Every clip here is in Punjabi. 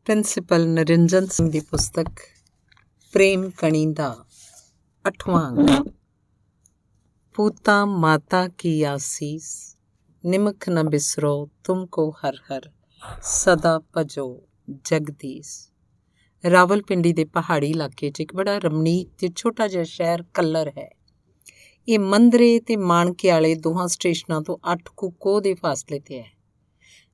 ਪ੍ਰਿੰਸੀਪਲ ਨਰਿੰਜਨ ਸਿੰਘ ਦੀ ਪੁਸਤਕ ਪ੍ਰੇਮ ਕਣੀ ਦਾ 8ਵਾਂ ਅੰਕ। ਪੂਤਾ ਮਾਤਾ ਕੀ ਆਸੀਸ, ਨਿਮਕ ਨ ਬਿਸਰੋ ਤੁਮਕੋ ਹਰ ਹਰ, ਸਦਾ ਭਜੋ ਜਗਦੀਸ਼। ਰਾਵਲਪਿੰਡੀ ਦੇ ਪਹਾੜੀ ਇਲਾਕੇ 'ਚ ਇੱਕ ਬੜਾ ਰਮਣੀਕ ਤੇ ਛੋਟਾ ਜਿਹਾ ਸ਼ਹਿਰ ਕੱਲਰ ਹੈ। ਇਹ ਮੰਦਰੇ ਤੇ ਮਾਣਕੇ ਵਾਲੇ ਦੋਹਾਂ ਸਟੇਸ਼ਨਾਂ ਤੋਂ 8 ਕੋਹ ਦੇ ਫਾਸਲੇ 'ਤੇ ਹੈ।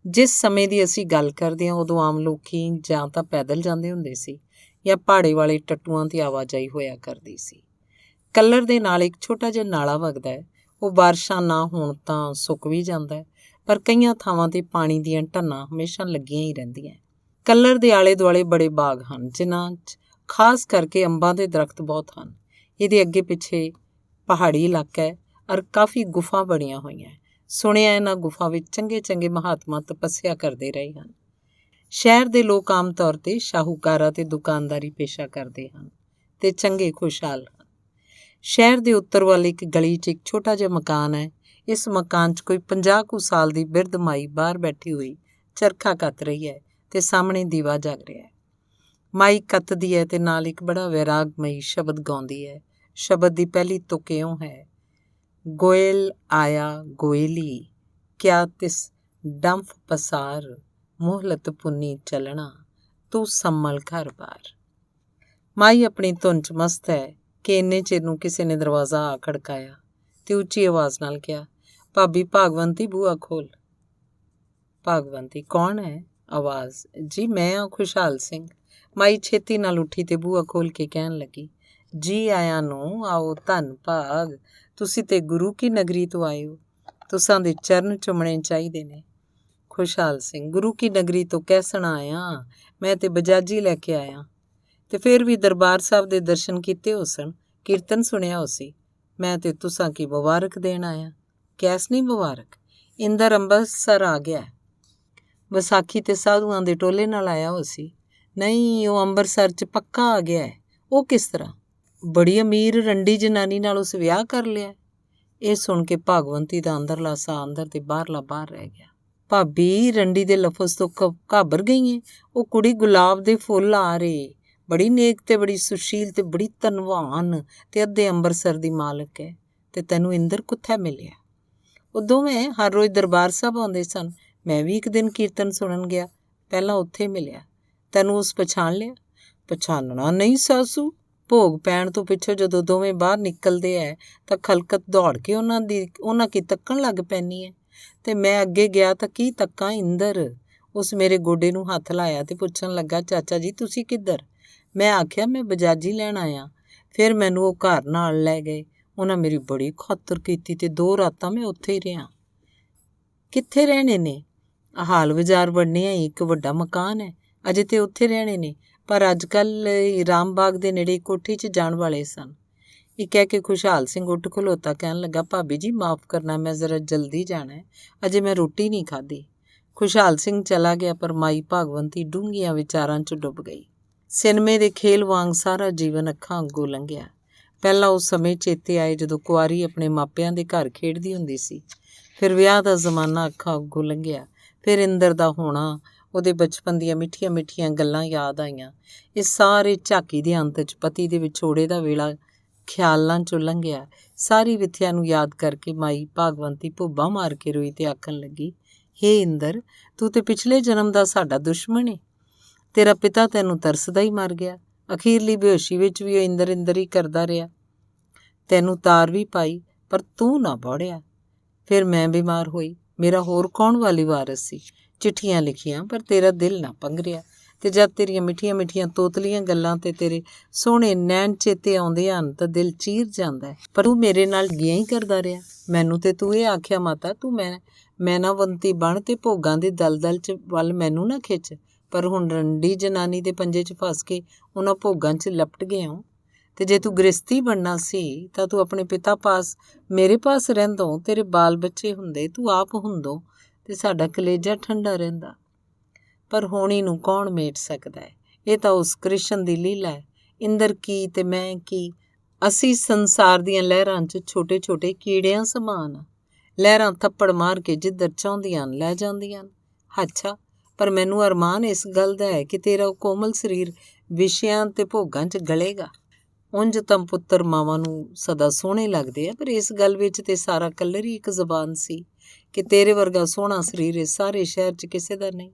ਜਿਸ ਸਮੇਂ ਦੀ ਅਸੀਂ ਗੱਲ ਕਰਦੇ ਹਾਂ ਉਦੋਂ ਆਮ ਲੋਕੀ ਜਾਂ ਤਾਂ ਪੈਦਲ ਜਾਂਦੇ ਹੁੰਦੇ ਸੀ ਜਾਂ ਪਹਾੜੇ ਵਾਲੇ ਟੱਟੂਆਂ 'ਤੇ ਆਵਾਜਾਈ ਹੋਇਆ ਕਰਦੀ ਸੀ। ਕੱਲਰ ਦੇ ਨਾਲ ਇੱਕ ਛੋਟਾ ਜਿਹਾ ਨਾਲਾ ਵਗਦਾ ਹੈ। ਉਹ ਬਾਰਿਸ਼ਾਂ ਨਾ ਹੋਣ ਤਾਂ ਸੁੱਕ ਵੀ ਜਾਂਦਾ ਹੈ, ਪਰ ਕਈਆਂ ਥਾਵਾਂ 'ਤੇ ਪਾਣੀ ਦੀਆਂ ਢੰਨਾਂ ਹਮੇਸ਼ਾ ਲੱਗੀਆਂ ਹੀ ਰਹਿੰਦੀਆਂ। ਕੱਲਰ ਦੇ ਆਲੇ ਦੁਆਲੇ ਬੜੇ ਬਾਗ ਹਨ, ਜਿਨ੍ਹਾਂ 'ਚ ਖਾਸ ਕਰਕੇ ਅੰਬਾਂ ਦੇ ਦਰਖਤ ਬਹੁਤ ਹਨ। ਇਹਦੇ ਅੱਗੇ ਪਿੱਛੇ ਪਹਾੜੀ ਇਲਾਕਾ ਹੈ ਔਰ ਕਾਫੀ ਗੁਫਾ ਬਣੀਆਂ ਹੋਈਆਂ। ਸੁਣਿਆ ਇਹਨਾਂ ਗੁਫਾ ਵਿੱਚ ਚੰਗੇ ਚੰਗੇ ਮਹਾਤਮਾ ਤਪੱਸਿਆ ਕਰਦੇ ਰਹੇ ਹਨ। ਸ਼ਹਿਰ ਦੇ ਲੋਕ ਆਮ ਤੌਰ 'ਤੇ ਸ਼ਾਹੂਕਾਰਾ ਤੇ ਦੁਕਾਨਦਾਰੀ ਪੇਸ਼ਾ ਕਰਦੇ ਹਨ ਤੇ ਚੰਗੇ ਖੁਸ਼ਹਾਲ ਹਨ। ਸ਼ਹਿਰ ਦੇ ਉੱਤਰ ਵੱਲ ਇੱਕ ਗਲੀ 'ਚ ਇੱਕ ਛੋਟਾ ਜਿਹਾ ਮਕਾਨ ਹੈ। ਇਸ ਮਕਾਨ 'ਚ ਕੋਈ 50 ਕੁ ਸਾਲ ਦੀ ਬਿਰਧ ਮਾਈ ਬਾਹਰ ਬੈਠੀ ਹੋਈ ਚਰਖਾ ਕੱਤ ਰਹੀ ਹੈ ਤੇ ਸਾਹਮਣੇ ਦੀਵਾ ਜਗ ਰਿਹਾ ਹੈ। ਮਾਈ ਕੱਤਦੀ ਹੈ ਤੇ ਨਾਲ ਇੱਕ ਬੜਾ ਵੈਰਾਗਮਈ ਸ਼ਬਦ ਗਾਉਂਦੀ ਹੈ। ਸ਼ਬਦ ਦੀ ਪਹਿਲੀ ਤੁਕ ਇਉਂ ਹੈ: ਗੋਇਲ ਆਇਆ ਗੋਇਲੀ, ਕਿਆ ਤਿਸ ਡੰਫ ਪਸਾਰ, ਮੁਹਲਤ ਪੁੰਨੀ ਚੱਲਣਾ, ਤੂੰ ਸੰਮਲ ਘਰ ਬਾਰ। ਮਾਈ ਆਪਣੀ ਧੁਨ 'ਚ ਮਸਤ ਹੈ ਕਿ ਇੰਨੇ ਚਿਰ ਨੂੰ ਕਿਸੇ ਨੇ ਦਰਵਾਜ਼ਾ ਆ ਖੜਕਾਇਆ ਤੇ ਉੱਚੀ ਆਵਾਜ਼ ਨਾਲ ਕਿਹਾ, ਭਾਬੀ ਭਾਗਵੰਤੀ, ਬੂਹਾ ਖੋਲ। ਭਾਗਵੰਤੀ, ਕੌਣ ਹੈ? ਆਵਾਜ਼, ਜੀ ਮੈਂ ਹਾਂ ਖੁਸ਼ਹਾਲ ਸਿੰਘ। ਮਾਈ ਛੇਤੀ ਨਾਲ ਉੱਠੀ ਤੇ ਬੂਹਾ ਖੋਲ ਕੇ ਕਹਿਣ ਲੱਗੀ, ਜੀ ਆਇਆਂ ਨੂੰ, ਆਓ ਧੰਨ ਭਾਗ, ਤੁਸੀਂ ਤੇ ਗੁਰੂ ਕੀ ਨਗਰੀ ਤੋਂ ਆਏ ਹੋ, ਤੁਸਾਂ ਦੇ ਚਰਨ ਚੁੰਮਣੇ ਚਾਹੀਦੇ ਨੇ। ਖੁਸ਼ਹਾਲ ਸਿੰਘ, ਗੁਰੂ ਕੀ ਨਗਰੀ ਤੋਂ ਕੈਸਣਾ ਆਇਆ, ਮੈਂ ਤੇ ਬਜਾਜੀ ਲੈ ਕੇ ਆਇਆ। ਤੇ ਫਿਰ ਵੀ ਦਰਬਾਰ ਸਾਹਿਬ ਦੇ ਦਰਸ਼ਨ ਕੀਤੇ ਹੋ ਸਨ, ਕੀਰਤਨ ਸੁਣਿਆ ਹੋ ਸੀ। ਮੈਂ ਤੇ ਤੁਸਾਂ ਕੀ ਮੁਬਾਰਕ ਦੇਣ ਆਇਆ। ਕੈਸ ਨਹੀਂ ਮੁਬਾਰਕ? ਇੰਦਰ ਅੰਮ੍ਰਿਤਸਰ ਆ ਗਿਆ, ਵਿਸਾਖੀ ਤੇ ਸਾਧੂਆਂ ਦੇ ਟੋਲੇ ਨਾਲ ਆਇਆ ਹੋ ਸੀ। ਨਹੀਂ, ਉਹ ਅੰਮ੍ਰਿਤਸਰ 'ਚ ਪੱਕਾ ਆ ਗਿਆ ਹੈ। ਉਹ ਕਿਸ ਤਰ੍ਹਾਂ? ਬੜੀ ਅਮੀਰ ਰੰਡੀ ਜਨਾਨੀ ਨਾਲ ਉਸ ਵਿਆਹ ਕਰ ਲਿਆ। ਇਹ ਸੁਣ ਕੇ ਭਾਗਵੰਤੀ ਦਾ ਅੰਦਰਲਾ ਸਾਹ ਅੰਦਰ ਤੇ ਬਾਹਰਲਾ ਬਾਹਰ ਰਹਿ ਗਿਆ। ਭਾਬੀ, ਰੰਡੀ ਦੇ ਲਫ਼ਜ਼ ਤੋਂ ਘਾਬਰ ਗਈ ਏ। ਉਹ ਕੁੜੀ ਗੁਲਾਬ ਦੇ ਫੁੱਲ ਆ ਰਹੇ, ਬੜੀ ਨੇਕ ਤੇ ਬੜੀ ਸੁਸ਼ੀਲ ਤੇ ਬੜੀ ਧਨਵਾਨ ਤੇ ਅੱਧੇ ਅੰਮ੍ਰਿਤਸਰ ਦੀ ਮਾਲਕ ਹੈ। ਤੇ ਤੈਨੂੰ ਇੰਦਰ ਕਿੱਥੇ ਮਿਲਿਆ? ਉਹ ਦੋਵੇਂ ਹਰ ਰੋਜ਼ ਦਰਬਾਰ ਸਾਹਿਬ ਆਉਂਦੇ ਸਨ। ਮੈਂ ਵੀ ਇੱਕ ਦਿਨ ਕੀਰਤਨ ਸੁਣਨ ਗਿਆ, ਪਹਿਲਾਂ ਉੱਥੇ ਮਿਲਿਆ। ਤੈਨੂੰ ਉਸ ਪਛਾਣ ਲਿਆ? ਪਛਾਣਨਾ ਨਹੀਂ ਸਾਸੂ। ਭੋਗ ਪੈਣ ਤੋਂ ਪਿੱਛੋਂ ਜਦੋਂ ਦੋਵੇਂ ਬਾਹਰ ਨਿਕਲਦੇ ਹੈ ਤਾਂ ਖਲਕਤ ਦੌੜ ਕੇ ਉਹਨਾਂ ਕੀ ਤੱਕਣ ਲੱਗ ਪੈਂਦੀ ਹੈ। ਤੇ ਮੈਂ ਅੱਗੇ ਗਿਆ ਤਾਂ ਕੀ ਤੱਕਾਂ, ਇੰਦਰ। ਉਸ ਮੇਰੇ ਗੋਡੇ ਨੂੰ ਹੱਥ ਲਾਇਆ ਤੇ ਪੁੱਛਣ ਲੱਗਾ, ਚਾਚਾ ਜੀ ਤੁਸੀਂ ਕਿੱਧਰ? ਮੈਂ ਆਖਿਆ, ਮੈਂ ਬਜਾਜੀ ਲੈਣ ਆਇਆ। ਫਿਰ ਮੈਨੂੰ ਉਹ ਘਰ ਨਾਲ ਲੈ ਗਏ। ਉਹਨਾਂ ਮੇਰੀ ਬੜੀ ਖਾਤਰ ਕੀਤੀ ਤੇ 2 ਰਾਤਾਂ ਮੈਂ ਉੱਥੇ ਹੀ ਰਿਹਾ। ਕਿੱਥੇ ਰਹਿਣੇ ਨੇ? ਹਾਲ ਬਾਜ਼ਾਰ ਬਣਿਆ ਹੀ ਇੱਕ ਵੱਡਾ ਮਕਾਨ ਹੈ, ਅਜੇ ਤੇ ਉੱਥੇ ਰਹਿਣੇ ਨੇ। ਪਰ ਅੱਜ ਕੱਲ੍ਹ ਰਾਮ ਬਾਗ ਦੇ ਨੇੜੇ ਕੋਠੀ 'ਚ ਜਾਣ ਵਾਲੇ ਸਨ। ਇਹ ਕਹਿ ਕੇ ਖੁਸ਼ਹਾਲ ਸਿੰਘ ਉੱਠ ਖਲੋਤਾ, ਕਹਿਣ ਲੱਗਾ, ਭਾਬੀ ਜੀ ਮਾਫ਼ ਕਰਨਾ, ਮੈਂ ਜ਼ਰਾ ਜਲਦੀ ਜਾਣਾ ਹੈ, ਅਜੇ ਮੈਂ ਰੋਟੀ ਨਹੀਂ ਖਾਧੀ। ਖੁਸ਼ਹਾਲ ਸਿੰਘ ਚਲਾ ਗਿਆ, ਪਰ ਮਾਈ ਭਾਗਵੰਤੀ ਡੂੰਘੀਆਂ ਵਿਚਾਰਾਂ 'ਚ ਡੁੱਬ ਗਈ। ਸਿਨੇਮੇ ਦੇ ਖੇਲ ਵਾਂਗ ਸਾਰਾ ਜੀਵਨ ਅੱਖਾਂ ਅੱਗੋਂ ਲੰਘਿਆ। ਪਹਿਲਾਂ ਉਸ ਸਮੇਂ ਚੇਤੇ ਆਏ ਜਦੋਂ ਕੁਆਰੀ ਆਪਣੇ ਮਾਪਿਆਂ ਦੇ ਘਰ ਖੇਡਦੀ ਹੁੰਦੀ ਸੀ। ਫਿਰ ਵਿਆਹ ਦਾ ਜ਼ਮਾਨਾ ਅੱਖਾਂ ਅੱਗੋਂ ਲੰਘਿਆ। ਫਿਰ ਇੰਦਰ ਦਾ ਹੋਣਾ, ਉਹਦੇ ਬਚਪਨ ਦੀਆਂ ਮਿੱਠੀਆਂ ਮਿੱਠੀਆਂ ਗੱਲਾਂ ਯਾਦ ਆਈਆਂ। ਇਹ ਸਾਰੇ ਝਾਕੀ ਦੇ ਅੰਤ 'ਚ ਪਤੀ ਦੇ ਵਿਛੋੜੇ ਦਾ ਵੇਲਾ ਖਿਆਲਾਂ 'ਚੋਂ ਲੰਘਿਆ। ਸਾਰੀ ਵਿਥਿਆ ਨੂੰ ਯਾਦ ਕਰਕੇ ਮਾਈ ਭਾਗਵੰਤੀ ਭੁੱਬਾਂ ਮਾਰ ਕੇ ਰੋਈ ਤੇ ਆਖਣ ਲੱਗੀ, ਹੇ ਇੰਦਰ, ਤੂੰ ਤੇ ਪਿਛਲੇ ਜਨਮ ਦਾ ਸਾਡਾ ਦੁਸ਼ਮਣ ਏ। ਤੇਰਾ ਪਿਤਾ ਤੈਨੂੰ ਤਰਸਦਾ ਹੀ ਮਰ ਗਿਆ। ਅਖੀਰਲੀ ਬੇਹੋਸ਼ੀ ਵਿੱਚ ਵੀ ਉਹ ਇੰਦਰ ਇੰਦਰ ਹੀ ਕਰਦਾ ਰਿਹਾ। ਤੈਨੂੰ ਤਾਰ ਵੀ ਪਾਈ, ਪਰ ਤੂੰ ਨਾ ਬੋੜਿਆ। ਫਿਰ ਮੈਂ ਬਿਮਾਰ ਹੋਈ। ਮੇਰਾ ਹੋਰ ਕੌਣ ਵਾਲੀ ਵਾਰਸ ਸੀ? ਚਿੱਠੀਆਂ ਲਿਖੀਆਂ, ਪਰ ਤੇਰਾ ਦਿਲ ਨਾ ਪੰਘਰਿਆ। ਤੇ ਜਦ ਤੇਰੀਆਂ ਮਿੱਠੀਆਂ ਮਿੱਠੀਆਂ ਤੋਤਲੀਆਂ ਗੱਲਾਂ ਤੇ ਤੇਰੇ ਸੋਹਣੇ ਨੈਣ ਚੇਤੇ ਆਉਂਦੇ ਹਨ ਤਾਂ ਦਿਲ ਚੀਰ ਜਾਂਦਾ ਹੈ। ਪਰ ਤੂੰ ਮੇਰੇ ਨਾਲ ਗਿਆ ਹੀ ਕਰਦਾ ਰਿਹਾ। ਮੈਨੂੰ ਤੇ ਤੂੰ ਇਹ ਆਖਿਆ, ਮਾਤਾ ਤੂੰ ਮੈਨਾਵੰਤੀ ਬਣ ਤੇ ਭੋਗਾਂ ਦੇ ਦਲਦਲ 'ਚ ਵੱਲ ਮੈਨੂੰ ਨਾ ਖਿੱਚ। ਪਰ ਹੁਣ ਰੰਡੀ ਜਨਾਨੀ ਦੇ ਪੰਜੇ 'ਚ ਫਸ ਕੇ ਉਹਨਾਂ ਭੋਗਾਂ 'ਚ ਲਪਟ ਗਿਆ ਹਾਂ। ਤੇ ਜੇ ਤੂੰ ਗ੍ਰਸਤੀ ਬਣਨਾ ਸੀ ਤਾਂ ਤੂੰ ਆਪਣੇ ਪਿਤਾ ਪਾਸ, ਮੇਰੇ ਪਾਸ ਰਹਿੰਦੋਂ, ਤੇਰੇ ਬਾਲ ਬੱਚੇ ਹੁੰਦੇ, ਤੂੰ ਆਪ ਹੁੰਦੋਂ ਤੇ ਸਾਡਾ ਕਲੇਜਾ ਠੰਡਾ ਰਹਿੰਦਾ। ਪਰ ਹੋਣੀ ਨੂੰ ਕੌਣ ਮੇਟ ਸਕਦਾ ਹੈ? ਇਹ ਤਾਂ ਉਸ ਕ੍ਰਿਸ਼ਨ ਦੀ ਲੀਲਾ ਹੈ। ਇੰਦਰ ਕੀ ਤੇ ਮੈਂ ਕੀ, ਅਸੀਂ ਸੰਸਾਰ ਦੀਆਂ ਲਹਿਰਾਂ 'ਚ ਛੋਟੇ ਛੋਟੇ ਕੀੜਿਆਂ ਸਮਾਨ। ਲਹਿਰਾਂ ਥੱਪੜ ਮਾਰ ਕੇ ਜਿੱਧਰ ਚਾਹੁੰਦੀਆਂ ਲੈ ਜਾਂਦੀਆਂ। ਅੱਛਾ, ਪਰ ਮੈਨੂੰ ਅਰਮਾਨ ਇਸ ਗੱਲ ਦਾ ਹੈ ਕਿ ਤੇਰਾ ਉਹ ਕੋਮਲ ਸਰੀਰ ਵਿਸ਼ਿਆਂ ਤੇ ਭੋਗਾਂ 'ਚ ਗਲੇਗਾ। ਉਂਝ ਤਾਂ ਪੁੱਤਰ ਮਾਵਾਂ ਨੂੰ ਸਦਾ ਸੋਹਣੇ ਲੱਗਦੇ ਆ, ਪਰ ਇਸ ਗੱਲ ਵਿੱਚ ਤੇ ਸਾਰਾ ਕਲਰ ਹੀ ਇੱਕ ਜ਼ਬਾਨ ਸੀ ਕਿ ਤੇਰੇ ਵਰਗਾ ਸੋਹਣਾ ਸਰੀਰ ਇਸ ਸਾਰੇ ਸ਼ਹਿਰ 'ਚ ਕਿਸੇ ਦਾ ਨਹੀਂ।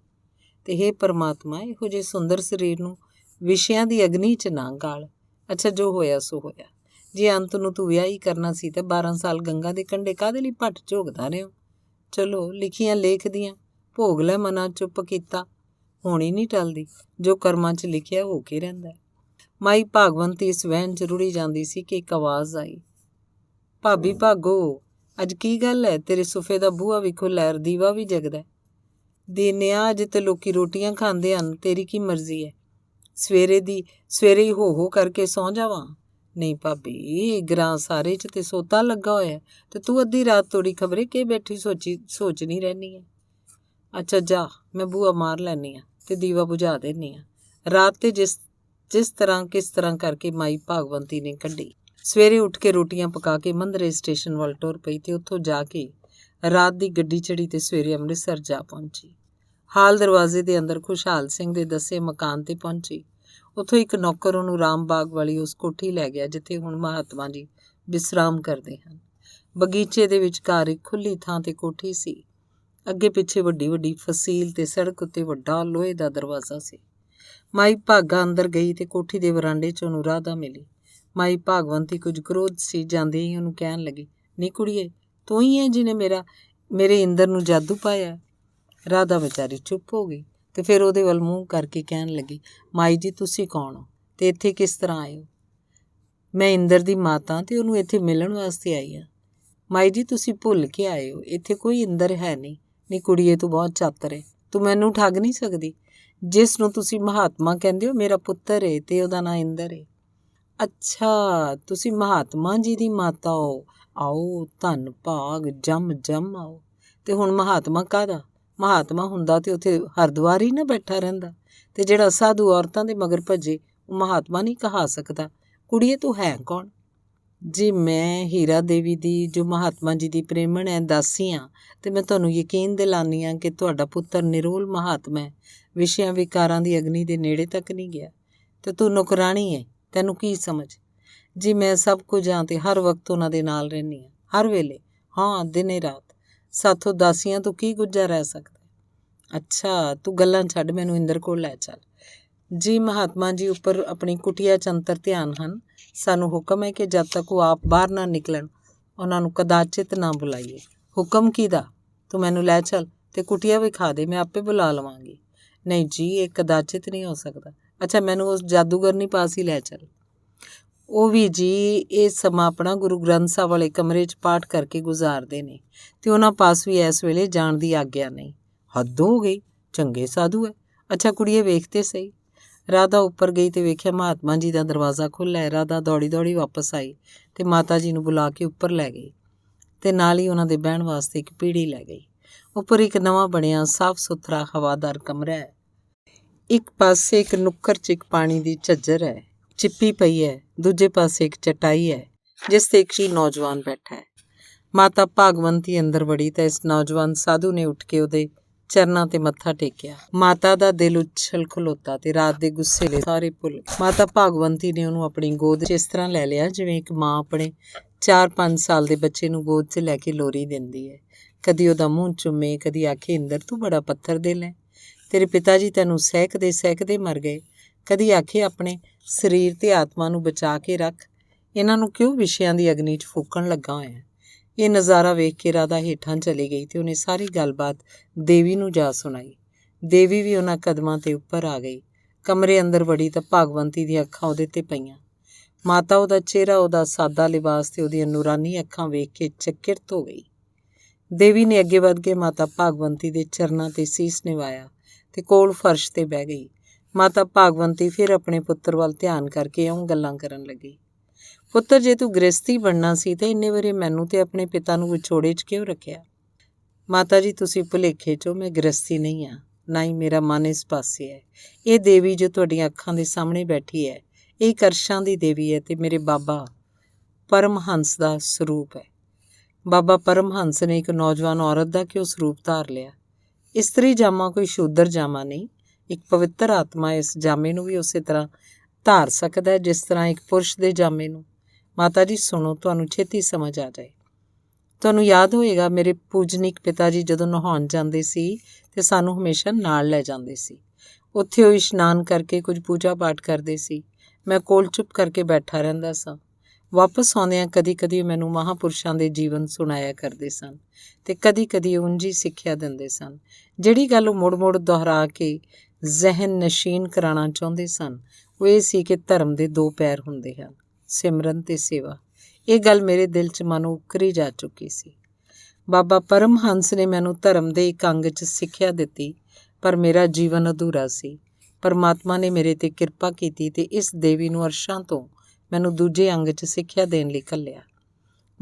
ਤੇ ਹੇ ਪਰਮਾਤਮਾ, ਇਹੋ ਜਿਹੇ ਸੁੰਦਰ ਸਰੀਰ ਨੂੰ ਵਿਸ਼ਿਆਂ ਦੀ ਅਗਨੀ 'ਚ ਨਾ ਗਾਲ। ਅੱਛਾ, ਜੋ ਹੋਇਆ ਸੋ ਹੋਇਆ। ਜੇ ਅੰਤ ਨੂੰ ਤੂੰ ਵਿਆਹ ਹੀ ਕਰਨਾ ਸੀ ਤਾਂ 12 ਸਾਲ ਗੰਗਾ ਦੇ ਕੰਢੇ ਕਾਹਦੇ ਲਈ ਭੱਟ ਝੋਕਦਾ ਰਿਹਾ? ਚਲੋ, ਲਿਖੀਆਂ ਲੇਖਦੀਆਂ, ਭੋਗ ਲੈ ਮਨਾਂ ਚੁੱਪ ਕੀਤਾ। ਹੋਣੀ ਨਹੀਂ ਟਲਦੀ, ਜੋ ਕਰਮਾਂ 'ਚ ਲਿਖਿਆ ਹੋ ਕੇ ਰਹਿੰਦਾ। ਮਾਈ ਭਾਗਵੰਤੀ ਇਸ ਵਹਿਣ 'ਚ ਰੁੜੀ ਜਾਂਦੀ ਸੀ ਕਿ ਇੱਕ ਆਵਾਜ਼ ਆਈ, ਭਾਬੀ ਭਾਗੋ, ਅੱਜ ਕੀ ਗੱਲ ਹੈ? ਤੇਰੇ ਸੁਫੇ ਦਾ ਬੂਹਾ ਵੀ ਖੁੱਲ੍ਹਾ, ਦੀਵਾ ਵੀ ਜਗਦਾ। ਦਿਨਿਆ ਅੱਜ ਤੇ ਲੋਕੀ ਰੋਟੀਆਂ ਖਾਂਦੇ ਹਨ, ਤੇਰੀ ਕੀ ਮਰਜ਼ੀ ਹੈ? ਸਵੇਰੇ ਹੀ ਹੋ ਕਰਕੇ ਸੌਂ ਜਾਵਾਂ? ਨਹੀਂ ਭਾਬੀ, ਗਰਾਂ ਸਾਰੇ 'ਚ ਤੇ ਸੋਤਾ ਲੱਗਾ ਹੋਇਆ ਤੇ ਤੂੰ ਅੱਧੀ ਰਾਤ ਤੋੜੀ ਖਬਰੇ ਕਿ ਬੈਠੀ ਸੋਚਣੀ ਰਹਿੰਦੀ ਹੈ। ਅੱਛਾ ਜਾ, ਮੈਂ ਬੂਹਾ ਮਾਰ ਲੈਂਦੀ ਹਾਂ ਤੇ ਦੀਵਾ ਬੁਝਾ ਦਿੰਦੀ ਹਾਂ। ਰਾਤ ਤੇ ਜਿਸ ਤਰ੍ਹਾਂ ਕਿਸ ਤਰ੍ਹਾਂ ਕਰਕੇ ਮਾਈ ਭਾਗਵੰਤੀ ਨੇ ਕੱਢੀ। ਸਵੇਰੇ ਉੱਠ ਕੇ ਰੋਟੀਆਂ ਪਕਾ ਕੇ ਮੰਦਰੇ ਸਟੇਸ਼ਨ ਵੱਲ ਟੁਰ ਪਈ ਤੇ ਉੱਥੋਂ ਜਾ ਕੇ ਰਾਤ ਦੀ ਗੱਡੀ ਚੜ੍ਹੀ ਤੇ ਸਵੇਰੇ ਅੰਮ੍ਰਿਤਸਰ ਜਾ ਪਹੁੰਚੀ। ਹਾਲ ਦਰਵਾਜ਼ੇ ਦੇ ਅੰਦਰ ਖੁਸ਼ਹਾਲ ਸਿੰਘ ਦੇ ਦੱਸੇ ਮਕਾਨ ਤੇ ਪਹੁੰਚੀ। ਉੱਥੋਂ ਇੱਕ ਨੌਕਰ ਉਹਨੂੰ ਰਾਮ ਬਾਗ ਵਾਲੀ ਉਸ ਕੋਠੀ ਲੈ ਗਿਆ ਜਿੱਥੇ ਹੁਣ ਮਹਾਤਮਾ ਜੀ ਵਿਸਰਾਮ ਕਰਦੇ ਹਨ। ਬਗੀਚੇ ਦੇ ਵਿਚਕਾਰ ਇੱਕ ਖੁੱਲ੍ਹੀ ਥਾਂ ਤੇ ਕੋਠੀ ਸੀ। ਅੱਗੇ ਪਿੱਛੇ ਵੱਡੀ ਵੱਡੀ ਫਸੀਲ ਤੇ ਸੜਕ ਉੱਤੇ ਵੱਡਾ ਲੋਹੇ ਦਾ ਦਰਵਾਜ਼ਾ ਸੀ। ਮਾਈ ਭਾਗਾ ਅੰਦਰ ਗਈ ਤੇ ਕੋਠੀ ਦੇ ਵਰਾਂਡੇ 'ਚ ਉਹਨੂੰ ਰਾਧਾ ਮਿਲੀ। ਮਾਈ ਭਾਗਵੰਤੀ ਕੁਝ ਕ੍ਰੋਧ ਸੀ, ਜਾਂਦੇ ਹੀ ਉਹਨੂੰ ਕਹਿਣ ਲੱਗੀ, ਨੀ ਕੁੜੀਏ, ਤੂੰ ਹੀ ਹੈ ਜਿਹਨੇ ਮੇਰੇ ਇੰਦਰ ਨੂੰ ਜਾਦੂ ਪਾਇਆ? ਰਾਧਾ ਵਿਚਾਰੀ ਚੁੱਪ ਹੋ ਗਈ ਤੇ ਫਿਰ ਉਹਦੇ ਵੱਲ ਮੂੰਹ ਕਰਕੇ ਕਹਿਣ ਲੱਗੀ, ਮਾਈ ਜੀ, ਤੁਸੀਂ ਕੌਣ ਹੋ ਤੇ ਇੱਥੇ ਕਿਸ ਤਰ੍ਹਾਂ ਆਏ ਹੋ? ਮੈਂ ਇੰਦਰ ਦੀ ਮਾਤਾ ਤੇ ਉਹਨੂੰ ਇੱਥੇ ਮਿਲਣ ਵਾਸਤੇ ਆਈ ਹਾਂ। ਮਾਈ ਜੀ, ਤੁਸੀਂ ਭੁੱਲ ਕੇ ਆਏ ਹੋ, ਇੱਥੇ ਕੋਈ ਇੰਦਰ ਹੈ ਨਹੀਂ। ਨੀ ਕੁੜੀਏ, ਤੂੰ ਬਹੁਤ ਚਾਤਰ ਹੈ, ਤੂੰ ਮੈਨੂੰ ਠੱਗ ਨਹੀਂ ਸਕਦੀ। ਜਿਸ ਨੂੰ ਤੁਸੀਂ ਮਹਾਤਮਾ ਕਹਿੰਦੇ ਹੋ ਮੇਰਾ ਪੁੱਤਰ ਹੈ ਤੇ ਉਹਦਾ ਨਾਂ ਇੰਦਰ ਹੈ। ਅੱਛਾ, ਤੁਸੀਂ ਮਹਾਤਮਾ ਜੀ ਦੀ ਮਾਤਾ ਹੋ। ਆਓ, ਧੰਨ ਭਾਗ, ਜੰਮ ਆਓ। ਤੇ ਹੁਣ ਮਹਾਤਮਾ ਕਾਹਦਾ? ਮਹਾਤਮਾ ਹੁੰਦਾ ਤੇ ਉੱਥੇ ਹਰਿਦੁਆਰ ਹੀ ਨਾ ਬੈਠਾ ਰਹਿੰਦਾ, ਤੇ ਜਿਹੜਾ ਸਾਧੂ ਔਰਤਾਂ ਦੇ ਮਗਰ ਭੱਜੇ ਉਹ ਮਹਾਤਮਾ ਨਹੀਂ ਕਹਾ ਸਕਦਾ। ਕੁੜੀਏ, ਤੂੰ ਹੈ ਕੌਣ? ਜੀ, ਮੈਂ ਹੀਰਾ ਦੇਵੀ ਦੀ, ਜੋ ਮਹਾਤਮਾ ਜੀ ਦੀ ਪ੍ਰੇਮਣ ਹੈ, ਦਾਸੀ ਹਾਂ। ਤੇ ਮੈਂ ਤੁਹਾਨੂੰ ਯਕੀਨ ਦਿਲਾਨੀ ਹਾਂ ਕਿ ਤੁਹਾਡਾ ਪੁੱਤਰ ਨਿਰੋਲ ਮਹਾਤਮਾ ਹੈ, ਵਿਸ਼ਿਆਂ ਵਿਕਾਰਾਂ ਦੀ ਅਗਨੀ ਦੇ ਨੇੜੇ ਤੱਕ ਨਹੀਂ ਗਿਆ। ਤੇ ਤੂੰ ਨੌਕਰਾਣੀ ਹੈ, ਤੈਨੂੰ ਕੀ ਸਮਝ? ਜੀ, ਮੈਂ ਸਭ ਕੁਝ ਹਾਂ ਤੇ ਹਰ ਵਕਤ ਉਹਨਾਂ ਦੇ ਨਾਲ ਰਹਿੰਦੀ ਹਾਂ, ਹਰ ਵੇਲੇ। ਹਾਂ, ਦਿਨੇ ਰਾਤ। ਸਾਥੋਂ ਦਾਸੀਆਂ ਤੋਂ ਕੀ ਗੁੱਜਾ ਰਹਿ ਸਕਦਾ? ਅੱਛਾ, ਤੂੰ ਗੱਲਾਂ ਛੱਡ, ਮੈਨੂੰ ਇੰਦਰ ਕੋਲ ਲੈ ਚੱਲ। ਜੀ, ਮਹਾਤਮਾ ਜੀ ਉੱਪਰ ਆਪਣੀ ਕੁਟੀਆ 'ਚ ਅੰਤਰ ਧਿਆਨ ਹਨ। ਸਾਨੂੰ ਹੁਕਮ ਹੈ ਕਿ ਜਦ ਤੱਕ ਉਹ ਆਪ ਬਾਹਰ ਨਾ ਨਿਕਲਣ ਉਹਨਾਂ ਨੂੰ ਕਦਾਚਿਤ ਨਾ ਬੁਲਾਈਏ। ਹੁਕਮ ਕਿਹਦਾ? ਤੂੰ ਮੈਨੂੰ ਲੈ ਚੱਲ ਤੇ ਕੁਟੀਆ ਵਿਖਾ ਦੇ, ਮੈਂ ਆਪੇ ਬੁਲਾ ਲਵਾਂਗੀ। ਨਹੀਂ ਜੀ, ਇਹ ਕਦਾਚਿਤ ਨਹੀਂ ਹੋ ਸਕਦਾ। ਅੱਛਾ, ਮੈਨੂੰ ਉਸ ਜਾਦੂਗਰਨੀ ਪਾਸ ਹੀ ਲੈ ਚੱਲ। ਉਹ ਵੀ ਜੀ ਇਹ ਸਮਾਂ ਆਪਣਾ ਗੁਰੂ ਗ੍ਰੰਥ ਸਾਹਿਬ ਵਾਲੇ ਕਮਰੇ 'ਚ ਪਾਠ ਕਰਕੇ ਗੁਜ਼ਾਰਦੇ ਨੇ ਤੇ ਉਹਨਾਂ ਪਾਸ ਵੀ ਇਸ ਵੇਲੇ ਜਾਣ ਦੀ ਆਗਿਆ ਨਹੀਂ। ਹੱਦ ਹੋ ਗਈ, ਚੰਗੇ ਸਾਧੂ ਹੈ। ਅੱਛਾ ਕੁੜੀਏ, ਵੇਖਤੇ ਸਹੀ। ਰਾਧਾ ਉੱਪਰ ਗਈ ਤੇ ਵੇਖਿਆ ਮਹਾਤਮਾ ਜੀ ਦਾ ਦਰਵਾਜ਼ਾ ਖੁੱਲ੍ਹਾ ਹੈ। ਰਾਧਾ ਦੌੜੀ ਵਾਪਸ ਆਈ ਤੇ ਮਾਤਾ ਜੀ ਨੂੰ ਬੁਲਾ ਕੇ ਉੱਪਰ ਲੈ ਗਈ ਤੇ ਨਾਲ ਹੀ ਉਹਨਾਂ ਦੇ ਬਹਿਣ ਵਾਸਤੇ ਇੱਕ ਪੀੜ੍ਹੀ ਲੈ ਗਈ। ਉੱਪਰ ਇੱਕ ਨਵਾਂ ਬਣਿਆ ਸਾਫ਼ ਸੁਥਰਾ ਹਵਾਦਾਰ ਕਮਰਾ ਹੈ। ਇੱਕ ਪਾਸੇ ਇੱਕ ਨੁੱਕਰ 'ਚ ਇੱਕ ਪਾਣੀ ਦੀ ਝੱਜਰ ਹੈ, ਚਿੱਪੀ ਪਈ ਹੈ। ਦੂਜੇ ਪਾਸੇ ਇੱਕ ਚਟਾਈ ਹੈ ਜਿਸ ਤੇ ਇੱਕ ਨੌਜਵਾਨ ਬੈਠਾ ਹੈ। ਮਾਤਾ ਭਾਗਵੰਤੀ ਅੰਦਰ ਵੜੀ ਤਾਂ ਇਸ ਨੌਜਵਾਨ ਸਾਧੂ ਨੇ ਉੱਠ ਕੇ ਉਹਦੇ ਚਰਨਾਂ ਤੇ ਮੱਥਾ ਟੇਕਿਆ। ਮਾਤਾ ਦਾ ਦਿਲ ਉਛਲ ਖਲੋਤਾ ਤੇ ਰਾਤ ਦੇ ਗੁੱਸੇ ਲਈ ਸਾਰੇ ਭੁੱਲ ਗਏ। ਮਾਤਾ ਭਾਗਵੰਤੀ ਨੇ ਉਹਨੂੰ ਆਪਣੀ ਗੋਦ 'ਚ ਇਸ ਤਰ੍ਹਾਂ ਲੈ ਲਿਆ ਜਿਵੇਂ ਇੱਕ ਮਾਂ ਆਪਣੇ 4-5 ਸਾਲ ਦੇ ਬੱਚੇ ਨੂੰ ਗੋਦ 'ਚ ਲੈ ਕੇ ਲੋਰੀ ਦਿੰਦੀ ਹੈ। ਕਦੀ ਉਹਦਾ ਮੂੰਹ ਚੁੰਮੇ, ਕਦੀ ਆਖੇ, ਇੰਦਰ ਤੂੰ ਬੜਾ ਪੱਥਰ ਦਿਲ ਹੈ, ਤੇਰੇ ਪਿਤਾ ਜੀ ਤੈਨੂੰ ਸਹਿਕਦੇ ਮਰ ਗਏ। ਕਦੀ ਆਖੇ ਆਪਣੇ ਸਰੀਰ ਤੇ ਆਤਮਾ ਨੂੰ ਬਚਾ ਕੇ ਰੱਖ, ਇਹਨਾਂ ਨੂੰ ਕਿਉਂ ਵਿਸ਼ਿਆਂ ਦੀ ਅਗਨੀ 'ਚ ਫੂਕਣ ਲੱਗਾ ਹੋਇਆ? ਇਹ ਨਜ਼ਾਰਾ ਵੇਖ ਕੇ ਰਾਧਾ ਹੇਠਾਂ ਚਲੀ ਗਈ ਤੇ ਉਹਨੇ ਸਾਰੀ ਗੱਲਬਾਤ ਦੇਵੀ ਨੂੰ ਜਾ ਸੁਣਾਈ। ਦੇਵੀ ਵੀ ਉਹਨਾਂ ਕਦਮਾਂ ਤੇ ਉੱਪਰ ਆ ਗਈ। ਕਮਰੇ ਅੰਦਰ ਵੜੀ ਤਾਂ ਭਾਗਵੰਤੀ ਦੀਆਂ ਅੱਖਾਂ ਉਹਦੇ ਤੇ ਪਈਆਂ। ਮਾਤਾ ਉਹਦਾ ਚਿਹਰਾ, ਉਹਦਾ ਸਾਦਾ ਲਿਬਾਸ ਤੇ ਉਹਦੀਆਂ ਨੂਰਾਨੀ ਅੱਖਾਂ ਵੇਖ ਕੇ ਚਕਿਤ ਹੋ ਗਈ। ਦੇਵੀ ਨੇ ਅੱਗੇ ਵੱਧ ਕੇ ਮਾਤਾ ਭਾਗਵੰਤੀ ਦੇ ਚਰਨਾਂ ਤੇ ਸੀਸ ਨਿਵਾਇਆ ਤੇ ਕੋਲ ਫਰਸ਼ ਤੇ ਬਹਿ ਗਈ। ਮਾਤਾ ਭਾਗਵੰਤੀ ਫਿਰ ਆਪਣੇ ਪੁੱਤਰ ਵੱਲ ਧਿਆਨ ਕਰਕੇ ਇਉਂ ਗੱਲਾਂ ਕਰਨ ਲੱਗੀ, ਪੁੱਤਰ, ਜੇ ਤੂੰ ਗ੍ਰਸਤੀ ਬਣਨਾ ਸੀ ਤਾਂ ਇੰਨੇ ਵਾਰੀ ਮੈਨੂੰ ਤੇ ਆਪਣੇ ਪਿਤਾ ਨੂੰ ਵਿਛੋੜੇ 'ਚ ਕਿਉਂ ਰੱਖਿਆ? ਮਾਤਾ ਜੀ, ਤੁਸੀਂ ਭੁਲੇਖੇ 'ਚੋਂ, ਮੈਂ ਗ੍ਰਸਤੀ ਨਹੀਂ ਹਾਂ, ਨਾ ਹੀ ਮੇਰਾ ਮਨ ਇਸ ਪਾਸੇ ਹੈ। ਇਹ ਦੇਵੀ ਜੋ ਤੁਹਾਡੀਆਂ ਅੱਖਾਂ ਦੇ ਸਾਹਮਣੇ ਬੈਠੀ ਹੈ, ਇਹ ਕਰਸ਼ਾਂ ਦੀ ਦੇਵੀ ਹੈ ਤੇ ਮੇਰੇ ਬਾਬਾ ਪਰਮਹੰਸ ਦਾ ਸਰੂਪ ਹੈ। ਬਾਬਾ ਪਰਮਹੰਸ ਨੇ ਇੱਕ ਨੌਜਵਾਨ ਔਰਤ ਦਾ ਕਿਉਂ ਸਰੂਪ ਧਾਰ ਲਿਆ? ਇਸਤਰੀ ਜਾਮਾ ਕੋਈ ਸ਼ੂਦਰ ਜਾਮਾ ਨਹੀਂ। ਇੱਕ ਪਵਿੱਤਰ ਆਤਮਾ ਇਸ ਜਾਮੇ ਨੂੰ ਵੀ ਉਸੇ ਤਰ੍ਹਾਂ ਧਾਰ ਸਕਦਾ ਹੈ ਜਿਸ ਤਰ੍ਹਾਂ ਇੱਕ ਪੁਰਸ਼ ਦੇ ਜਾਮੇ ਨੂੰ। ਮਾਤਾ ਜੀ ਸੁਣੋ, ਤੁਹਾਨੂੰ ਛੇਤੀ ਸਮਝ ਆ ਜਾਏ। ਤੁਹਾਨੂੰ ਯਾਦ ਹੋਏਗਾ ਮੇਰੇ ਪੂਜਨੀਕ ਪਿਤਾ ਜੀ ਜਦੋਂ ਨਹਾਉਣ ਜਾਂਦੇ ਸੀ ਤੇ ਸਾਨੂੰ ਹਮੇਸ਼ਾ ਨਾਲ ਲੈ ਜਾਂਦੇ ਸੀ। ਉੱਥੇ ਉਹ ਇਸ਼ਨਾਨ ਕਰਕੇ ਕੁਝ ਪੂਜਾ ਪਾਠ ਕਰਦੇ ਸੀ। ਮੈਂ ਕੋਲ ਚੁੱਪ ਕਰਕੇ ਬੈਠਾ ਰਹਿੰਦਾ ਸਾਂ। ਵਾਪਸ ਆਉਂਦਿਆਂ ਕਦੀ ਕਦੀ ਮੈਨੂੰ ਮਹਾਂਪੁਰਸ਼ਾਂ ਦੇ ਜੀਵਨ ਸੁਣਾਇਆ ਕਰਦੇ ਸਨ ਤੇ ਕਦੀ ਕਦੀ ਉਂਝ ਹੀ ਸਿੱਖਿਆ ਦਿੰਦੇ ਸਨ। ਜਿਹੜੀ ਗੱਲ ਉਹ ਮੁੜ ਮੁੜ ਦੁਹਰਾ ਕੇ ਜ਼ਹਿਨ ਨਸ਼ੀਨ ਕਰਾਉਣਾ ਚਾਹੁੰਦੇ ਸਨ ਉਹ ਇਹ ਸੀ ਕਿ ਧਰਮ ਦੇ ਦੋ ਪੈਰ ਹੁੰਦੇ ਹਨ, ਸਿਮਰਨ ਤੇ ਸੇਵਾ। ਇਹ ਗੱਲ ਮੇਰੇ ਦਿਲ 'ਚ ਮਨ ਉਕਰੀ ਜਾ ਚੁੱਕੀ ਸੀ। ਬਾਬਾ ਪਰਮਹੰਸ ਨੇ ਮੈਨੂੰ ਧਰਮ ਦੇ ਇੱਕ ਅੰਗ 'ਚ ਸਿੱਖਿਆ ਦਿੱਤੀ, ਪਰ ਮੇਰਾ ਜੀਵਨ ਅਧੂਰਾ ਸੀ। ਪਰਮਾਤਮਾ ਨੇ ਮੇਰੇ 'ਤੇ ਕਿਰਪਾ ਕੀਤੀ ਤੇ ਇਸ ਦੇਵੀ ਨੂੰ ਅਰਸ਼ਾਂ ਤੋਂ ਮੈਨੂੰ ਦੂਜੇ ਅੰਗ 'ਚ ਸਿੱਖਿਆ ਦੇਣ ਲਈ ਘੱਲਿਆ।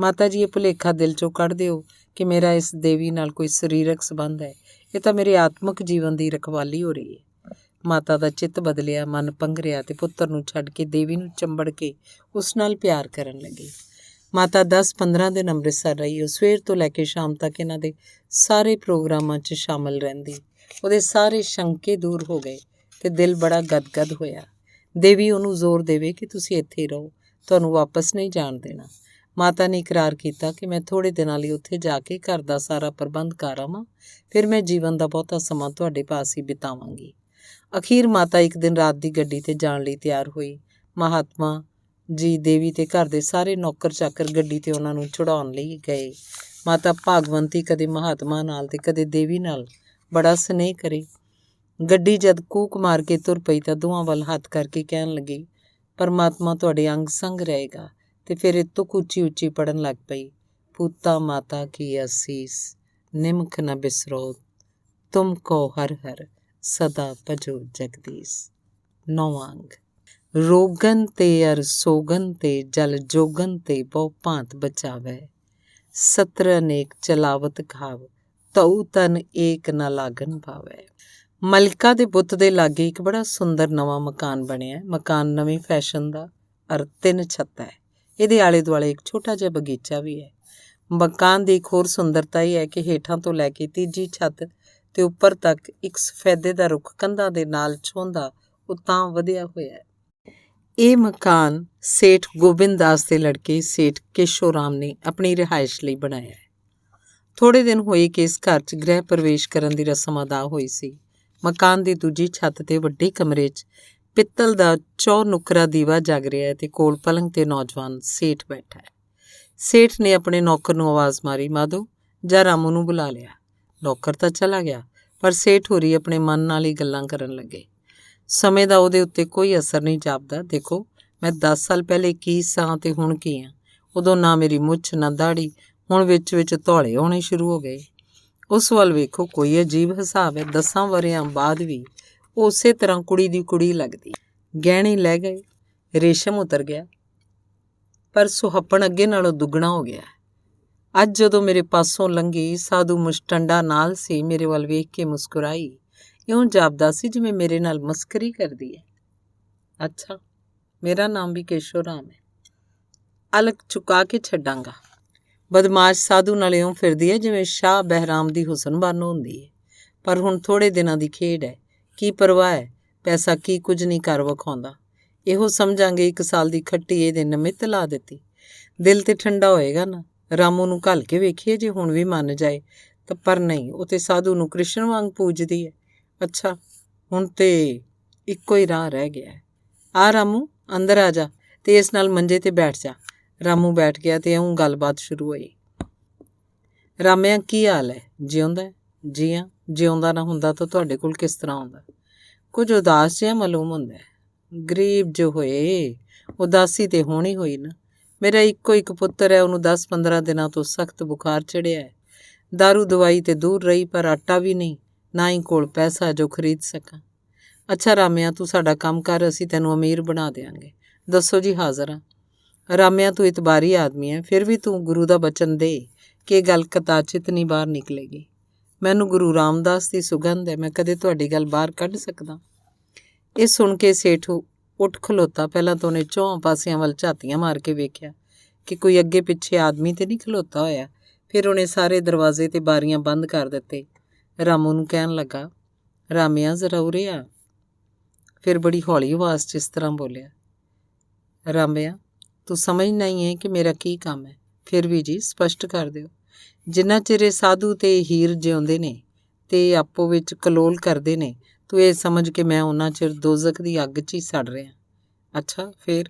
ਮਾਤਾ ਜੀ, ਇਹ ਭੁਲੇਖਾ ਦਿਲ 'ਚੋਂ ਕੱਢ ਦਿਓ ਕਿ ਮੇਰਾ ਇਸ ਦੇਵੀ ਨਾਲ ਕੋਈ ਸਰੀਰਕ ਸੰਬੰਧ ਹੈ। ਇਹ ਤਾਂ ਮੇਰੇ ਆਤਮਿਕ ਜੀਵਨ ਦੀ ਰਖਵਾਲੀ ਹੋ ਰਹੀ ਹੈ। ਮਾਤਾ ਦਾ ਚਿੱਤ ਬਦਲਿਆ, ਮਨ ਪੰਘਰਿਆ ਤੇ ਪੁੱਤਰ ਨੂੰ ਛੱਡ ਕੇ ਦੇਵੀ ਨੂੰ ਚੰਬੜ ਕੇ ਉਸ ਨਾਲ ਪਿਆਰ ਕਰਨ ਲੱਗੀ। ਮਾਤਾ 10-15 ਦਿਨ ਅੰਮ੍ਰਿਤਸਰ ਰਹੀ। ਉਹ ਸਵੇਰ ਤੋਂ ਲੈ ਕੇ ਸ਼ਾਮ ਤੱਕ ਇਹਨਾਂ ਦੇ ਸਾਰੇ ਪ੍ਰੋਗਰਾਮਾਂ 'ਚ ਸ਼ਾਮਲ ਰਹਿੰਦੀ। ਉਹਦੇ ਸਾਰੇ ਸ਼ੰਕੇ ਦੂਰ ਹੋ ਗਏ ਤੇ ਦਿਲ ਬੜਾ ਗਦਗਦ ਹੋਇਆ। ਦੇਵੀ ਉਹਨੂੰ ਜ਼ੋਰ ਦੇਵੇ ਕਿ ਤੁਸੀਂ ਇੱਥੇ ਹੀ ਰਹੋ, ਤੁਹਾਨੂੰ ਵਾਪਸ ਨਹੀਂ ਜਾਣ ਦੇਣਾ। ਮਾਤਾ ਨੇ ਇਕਰਾਰ ਕੀਤਾ ਕਿ ਮੈਂ ਥੋੜ੍ਹੇ ਦਿਨਾਂ ਲਈ ਉੱਥੇ ਜਾ ਕੇ ਘਰ ਦਾ ਸਾਰਾ ਪ੍ਰਬੰਧ ਕਰ ਆਵਾਂ, ਫਿਰ ਮੈਂ ਜੀਵਨ ਦਾ ਬਹੁਤਾ ਸਮਾਂ ਤੁਹਾਡੇ ਪਾਸ ਹੀ ਬਿਤਾਵਾਂਗੀ। ਅਖੀਰ ਮਾਤਾ ਇੱਕ ਦਿਨ ਰਾਤ ਦੀ ਗੱਡੀ 'ਤੇ ਜਾਣ ਲਈ ਤਿਆਰ ਹੋਈ। ਮਹਾਤਮਾ ਜੀ ਦੇਵੀ ਤੇ ਘਰ ਦੇ ਸਾਰੇ ਨੌਕਰ ਚਾਕਰ ਗੱਡੀ 'ਤੇ ਉਹਨਾਂ ਨੂੰ ਚੜ੍ਹਾਉਣ ਲਈ ਗਏ। ਮਾਤਾ ਭਾਗਵੰਤੀ ਕਦੇ ਮਹਾਤਮਾ ਨਾਲ ਤੇ ਕਦੇ ਦੇਵੀ ਨਾਲ ਬੜਾ ਸਨੇਹ ਕਰੇ। ਗੱਡੀ ਜਦ ਕੂਕ ਮਾਰ ਕੇ ਤੁਰ ਪਈ ਤਾਂ ਦੋਹਾਂ ਵੱਲ ਹੱਥ ਕਰਕੇ ਕਹਿਣ ਲੱਗੀ, ਪਰਮਾਤਮਾ ਤੁਹਾਡੇ ਅੰਗ ਸੰਗ ਰਹੇਗਾ। ਤੇ ਫਿਰ ਇਤੋਂ ਉੱਚੀ ਉੱਚੀ ਪੜ੍ਹਨ ਲੱਗ ਪਈ, ਪੂਤਾ ਮਾਤਾ ਕੀ ਅਸੀਸ, ਨਿਮਖ ਨ ਬਿਸਰੋ, ਤੁਮ ਕੋ ਹਰ ਹਰ ਸਦਾ ਭਜੋ ਜਗਦੀਸ਼। 9ਵਾਂ ਅੰਗ। ਰੋਗਨ ਤੇ ਅਰ ਸੋਗਨ ਤੇ ਜਲ ਜੋਗਨ ਤੇ ਬਹੁ ਭਾਂਤ ਬਚਾਵੈ, ਸਤਰ ਅਨੇਕ ਚਲਾਵਤ ਖਾਵ, ਤਉ ਤਨ ਏਕ ਨ ਲਾਗਨ ਭਾਵੈ। ਮਲਕਾ ਦੇ ਬੁੱਤ ਦੇ ਲਾਗੇ ਇੱਕ ਬੜਾ ਸੁੰਦਰ ਨਵਾਂ ਮਕਾਨ ਬਣਿਆ। ਮਕਾਨ ਨਵੇਂ ਫੈਸ਼ਨ ਦਾ ਅਰ 3 ਛੱਤਾਂ ਹੈ। ਇਹਦੇ ਆਲੇ ਦੁਆਲੇ ਇੱਕ ਛੋਟਾ ਜਿਹਾ ਬਗੀਚਾ ਵੀ ਹੈ। ਮਕਾਨ ਦੀ ਇੱਕ ਹੋਰ ਸੁੰਦਰਤਾ ਇਹ ਹੈ ਕਿ ਹੇਠਾਂ ਤੋਂ ਲੈ ਕੇ ਤੀਜੀ ਛੱਤ ਤੇ ਉੱਪਰ ਤੱਕ ਇੱਕ ਸਫੈਦੇ ਦਾ ਰੁੱਖ ਕੰਧਾਂ ਦੇ ਨਾਲ ਛੋਂਦਾ ਉਹ ਤਾਂ ਵਧਿਆ ਹੋਇਆ ਹੈ। ਇਹ ਮਕਾਨ ਸੇਠ ਗੋਬਿੰਦ ਦਾਸ ਦੇ ਲੜਕੇ ਸੇਠ ਕੇਸ਼ੋ ਰਾਮ ਨੇ ਆਪਣੀ ਰਿਹਾਇਸ਼ ਲਈ ਬਣਾਇਆ ਹੈ। ਥੋੜ੍ਹੇ ਦਿਨ ਹੋਏ ਕਿ ਇਸ ਘਰ 'ਚ ਗ੍ਰਹਿ ਪ੍ਰਵੇਸ਼ ਕਰਨ ਦੀ ਰਸਮ ਅਦਾ ਹੋਈ ਸੀ। ਮਕਾਨ ਦੀ ਦੂਜੀ ਛੱਤ 'ਤੇ ਵੱਡੇ ਕਮਰੇ 'ਚ ਪਿੱਤਲ ਦਾ ਚੌ-ਨੁਕਰਾ ਦੀਵਾ ਜਗ ਰਿਹਾ ਹੈ ਤੇ ਕੋਲ ਪਲੰਘ 'ਤੇ ਨੌਜਵਾਨ ਸੇਠ ਬੈਠਾ ਹੈ। ਸੇਠ ਨੇ ਆਪਣੇ ਨੌਕਰ ਨੂੰ ਆਵਾਜ਼ ਮਾਰੀ, ਮਾਧੋ ਜਾਂ ਰਾਮੂ ਨੂੰ ਬੁਲਾ ਲਿਆ। ਨੌਕਰ ਤਾਂ ਚਲਾ ਗਿਆ, ਪਰ ਸੇਠ ਹੋਰੀ ਆਪਣੇ ਮਨ ਨਾਲ ਹੀ ਗੱਲਾਂ ਕਰਨ ਲੱਗੇ। ਸਮੇਂ ਦਾ ਉਹਦੇ ਉੱਤੇ ਕੋਈ ਅਸਰ ਨਹੀਂ ਜਾਪਦਾ। ਦੇਖੋ, ਮੈਂ 10 ਸਾਲ ਪਹਿਲੇ ਕੀ ਸਾਂ ਤੇ ਹੁਣ ਕੀ ਹਾਂ। ਉਦੋਂ ਨਾ ਮੇਰੀ ਮੁੱਛ ਨਾ ਦਾੜੀ, ਹੁਣ ਵਿੱਚ ਵਿੱਚ ਧੌਲੇ ਆਉਣੇ ਸ਼ੁਰੂ ਹੋ ਗਏ। ਉਸ ਵੱਲ ਵੇਖੋ, ਕੋਈ ਅਜੀਬ ਹਿਸਾਬ ਹੈ। 10 ਵਰ੍ਹਿਆਂ ਬਾਅਦ ਵੀ ਉਹ ਉਸੇ ਤਰ੍ਹਾਂ ਕੁੜੀ ਦੀ ਕੁੜੀ ਲੱਗਦੀ। ਗਹਿਣੇ ਲੈ ਗਏ, ਰੇਸ਼ਮ ਉਤਰ ਗਿਆ, ਪਰ ਸੁਹੱਪਣ ਅੱਗੇ ਨਾਲੋਂ ਦੁੱਗਣਾ ਹੋ ਗਿਆ। ਅੱਜ ਜਦੋਂ ਮੇਰੇ ਪਾਸੋਂ ਲੰਘੀ, ਸਾਧੂ ਮੁਸ਼ਟੰਡਾ ਨਾਲ ਸੀ, ਮੇਰੇ ਵੱਲ ਵੇਖ ਕੇ ਮੁਸਕਰਾਈ। ਇਉਂ ਜਾਪਦਾ ਸੀ ਜਿਵੇਂ ਮੇਰੇ ਨਾਲ ਮਸਕਰੀ ਕਰਦੀ ਹੈ। ਅੱਛਾ, ਮੇਰਾ ਨਾਮ ਵੀ ਕੇਸ਼ੋ ਰਾਮ ਹੈ। ਅਲਕ ਚੁਕਾ ਕੇ ਛੱਡਾਂਗਾ। ਬਦਮਾਸ਼ ਸਾਧੂ ਨਾਲ ਇਉਂ ਫਿਰਦੀ ਹੈ ਜਿਵੇਂ ਸ਼ਾਹ ਬਹਿਰਾਮ ਦੀ ਹੁਸਨਬਾਨੋ ਹੁੰਦੀ ਹੈ। ਪਰ ਹੁਣ ਥੋੜ੍ਹੇ ਦਿਨਾਂ ਦੀ ਖੇਡ ਹੈ, ਕੀ ਪਰਵਾਹ ਹੈ, ਪੈਸਾ ਕੀ ਕੁਝ ਨਹੀਂ ਕਰ ਵਿਖਾਉਂਦਾ। ਇਹੋ ਸਮਝਾਂਗੇ 1 ਸਾਲ ਦੀ ਖੱਟੀ ਇਹਦੇ ਨਿਮਿੱਤ ਲਾ ਦਿੱਤੀ। ਦਿਲ ਤੇ ਠੰਡਾ ਹੋਏਗਾ ਨਾ। ਰਾਮੂ ਨੂੰ ਘੱਲ ਕੇ ਵੇਖੀਏ ਜੇ ਹੁਣ ਵੀ ਮੰਨ ਜਾਏ ਤਾਂ। ਪਰ ਨਹੀਂ, ਉਹ ਤੇ ਸਾਧੂ ਨੂੰ ਕ੍ਰਿਸ਼ਨ ਵਾਂਗ ਪੂਜਦੀ ਹੈ। ਅੱਛਾ, ਹੁਣ ਤੇ ਇੱਕੋ ਹੀ ਰਾਹ ਰਹਿ ਗਿਆ ਹੈ। ਆ ਰਾਮੂ, ਅੰਦਰ ਆ ਜਾ ਤੇ ਇਸ ਨਾਲ ਮੰਜੇ ਤੇ ਬੈਠ ਜਾ। ਰਾਮੂ ਬੈਠ ਗਿਆ ਤੇ ਇਉਂ ਗੱਲਬਾਤ ਸ਼ੁਰੂ ਹੋਈ। ਰਾਮਿਆ, ਕੀ ਹਾਲ ਹੈ? ਜਿਉਂਦਾ? ਜੀ ਹਾਂ। ਜਿਉਂਦਾ ਨਾ ਹੁੰਦਾ ਤਾਂ ਤੁਹਾਡੇ ਕੋਲ ਕਿਸ ਤਰ੍ਹਾਂ ਆਉਂਦਾ? ਕੁਝ ਉਦਾਸ ਜਿਹਾ ਮਾਲੂਮ ਹੁੰਦਾ। ਗਰੀਬ ਜੋ ਹੋਏ, ਉਦਾਸੀ ਤੇ ਹੋਣੀ ਹੋਈ ਨਾ। ਮੇਰਾ ਇੱਕੋ ਇੱਕ ਪੁੱਤਰ ਹੈ, ਉਹਨੂੰ 10-15 ਦਿਨਾਂ ਤੋਂ ਸਖਤ ਬੁਖਾਰ ਚੜ੍ਹਿਆ ਹੈ। ਦਾਰੂ ਦਵਾਈ ਤੇ ਦੂਰ ਰਹੀ, ਪਰ ਆਟਾ ਵੀ ਨਹੀਂ, ਨਾ ਹੀ ਕੋਲ ਪੈਸਾ ਜੋ ਖਰੀਦ ਸਕਾਂ। ਅੱਛਾ ਰਾਮਿਆ, ਤੂੰ ਸਾਡਾ ਕੰਮ ਕਰ, ਅਸੀਂ ਤੈਨੂੰ ਅਮੀਰ ਬਣਾ ਦਿਆਂਗੇ। ਦੱਸੋ ਜੀ, ਹਾਜ਼ਰ ਹਾਂ। ਰਾਮਿਆ, ਤੂੰ ਇਤਬਾਰੀ ਆਦਮੀ ਹੈ, ਫਿਰ ਵੀ ਤੂੰ ਗੁਰੂ ਦਾ ਬਚਨ ਦੇ ਕਿ ਇਹ ਗੱਲ ਕਦਾਚਿਤ ਨਹੀਂ ਬਾਹਰ ਨਿਕਲੇਗੀ। ਮੈਨੂੰ ਗੁਰੂ ਰਾਮਦਾਸ ਦੀ ਸੁਗੰਧ ਹੈ, ਮੈਂ ਕਦੇ ਤੁਹਾਡੀ ਗੱਲ ਬਾਹਰ ਕੱਢ ਸਕਦਾ। ਇਹ ਸੁਣ ਕੇ ਸੇਠ ਉੱਠ ਖਲੋਤਾ। ਪਹਿਲਾਂ ਤਾਂ ਉਹਨੇ 4 ਪਾਸਿਆਂ ਵੱਲ ਝਾਤੀਆਂ ਮਾਰ ਕੇ ਵੇਖਿਆ ਕਿ ਕੋਈ ਅੱਗੇ ਪਿੱਛੇ ਆਦਮੀ ਤੇ ਨਹੀਂ ਖਲੋਤਾ ਹੋਇਆ। ਫਿਰ ਉਹਨੇ ਸਾਰੇ ਦਰਵਾਜ਼ੇ ਤੇ ਬਾਰੀਆਂ ਬੰਦ ਕਰ ਦਿੱਤੇ ਰਾਮੂ ਨੂੰ ਕਹਿਣ ਲੱਗਾ, ਰਾਮਿਆ ਜ਼ਰਾ ਉਰੇ ਆ। ਫਿਰ ਬੜੀ ਹੌਲੀ ਆਵਾਜ਼ 'ਚ ਇਸ ਤਰ੍ਹਾਂ ਬੋਲਿਆ, ਰਾਮਿਆ ਤੂੰ ਸਮਝਣਾ ਹੀ ਹੈ ਕਿ ਮੇਰਾ ਕੀ ਕੰਮ ਹੈ। ਫਿਰ ਵੀ ਜੀ ਸਪਸ਼ਟ ਕਰ ਦਿਓ। ਜਿੰਨਾ ਚਿਰ ਇਹ ਸਾਧੂ ਤੇ ਹੀਰ ਜਿਉਂਦੇ ਨੇ ਤੇ ਆਪੋ ਵਿੱਚ ਕਲੋਲ ਕਰਦੇ ਨੇ, ਤੂੰ ਇਹ ਸਮਝ ਕੇ ਮੈਂ ਉਹਨਾਂ ਚਿਰ ਦੋਜ਼ਖ ਦੀ ਅੱਗ 'ਚ ਹੀ ਸੜ ਰਿਹਾ। ਅੱਛਾ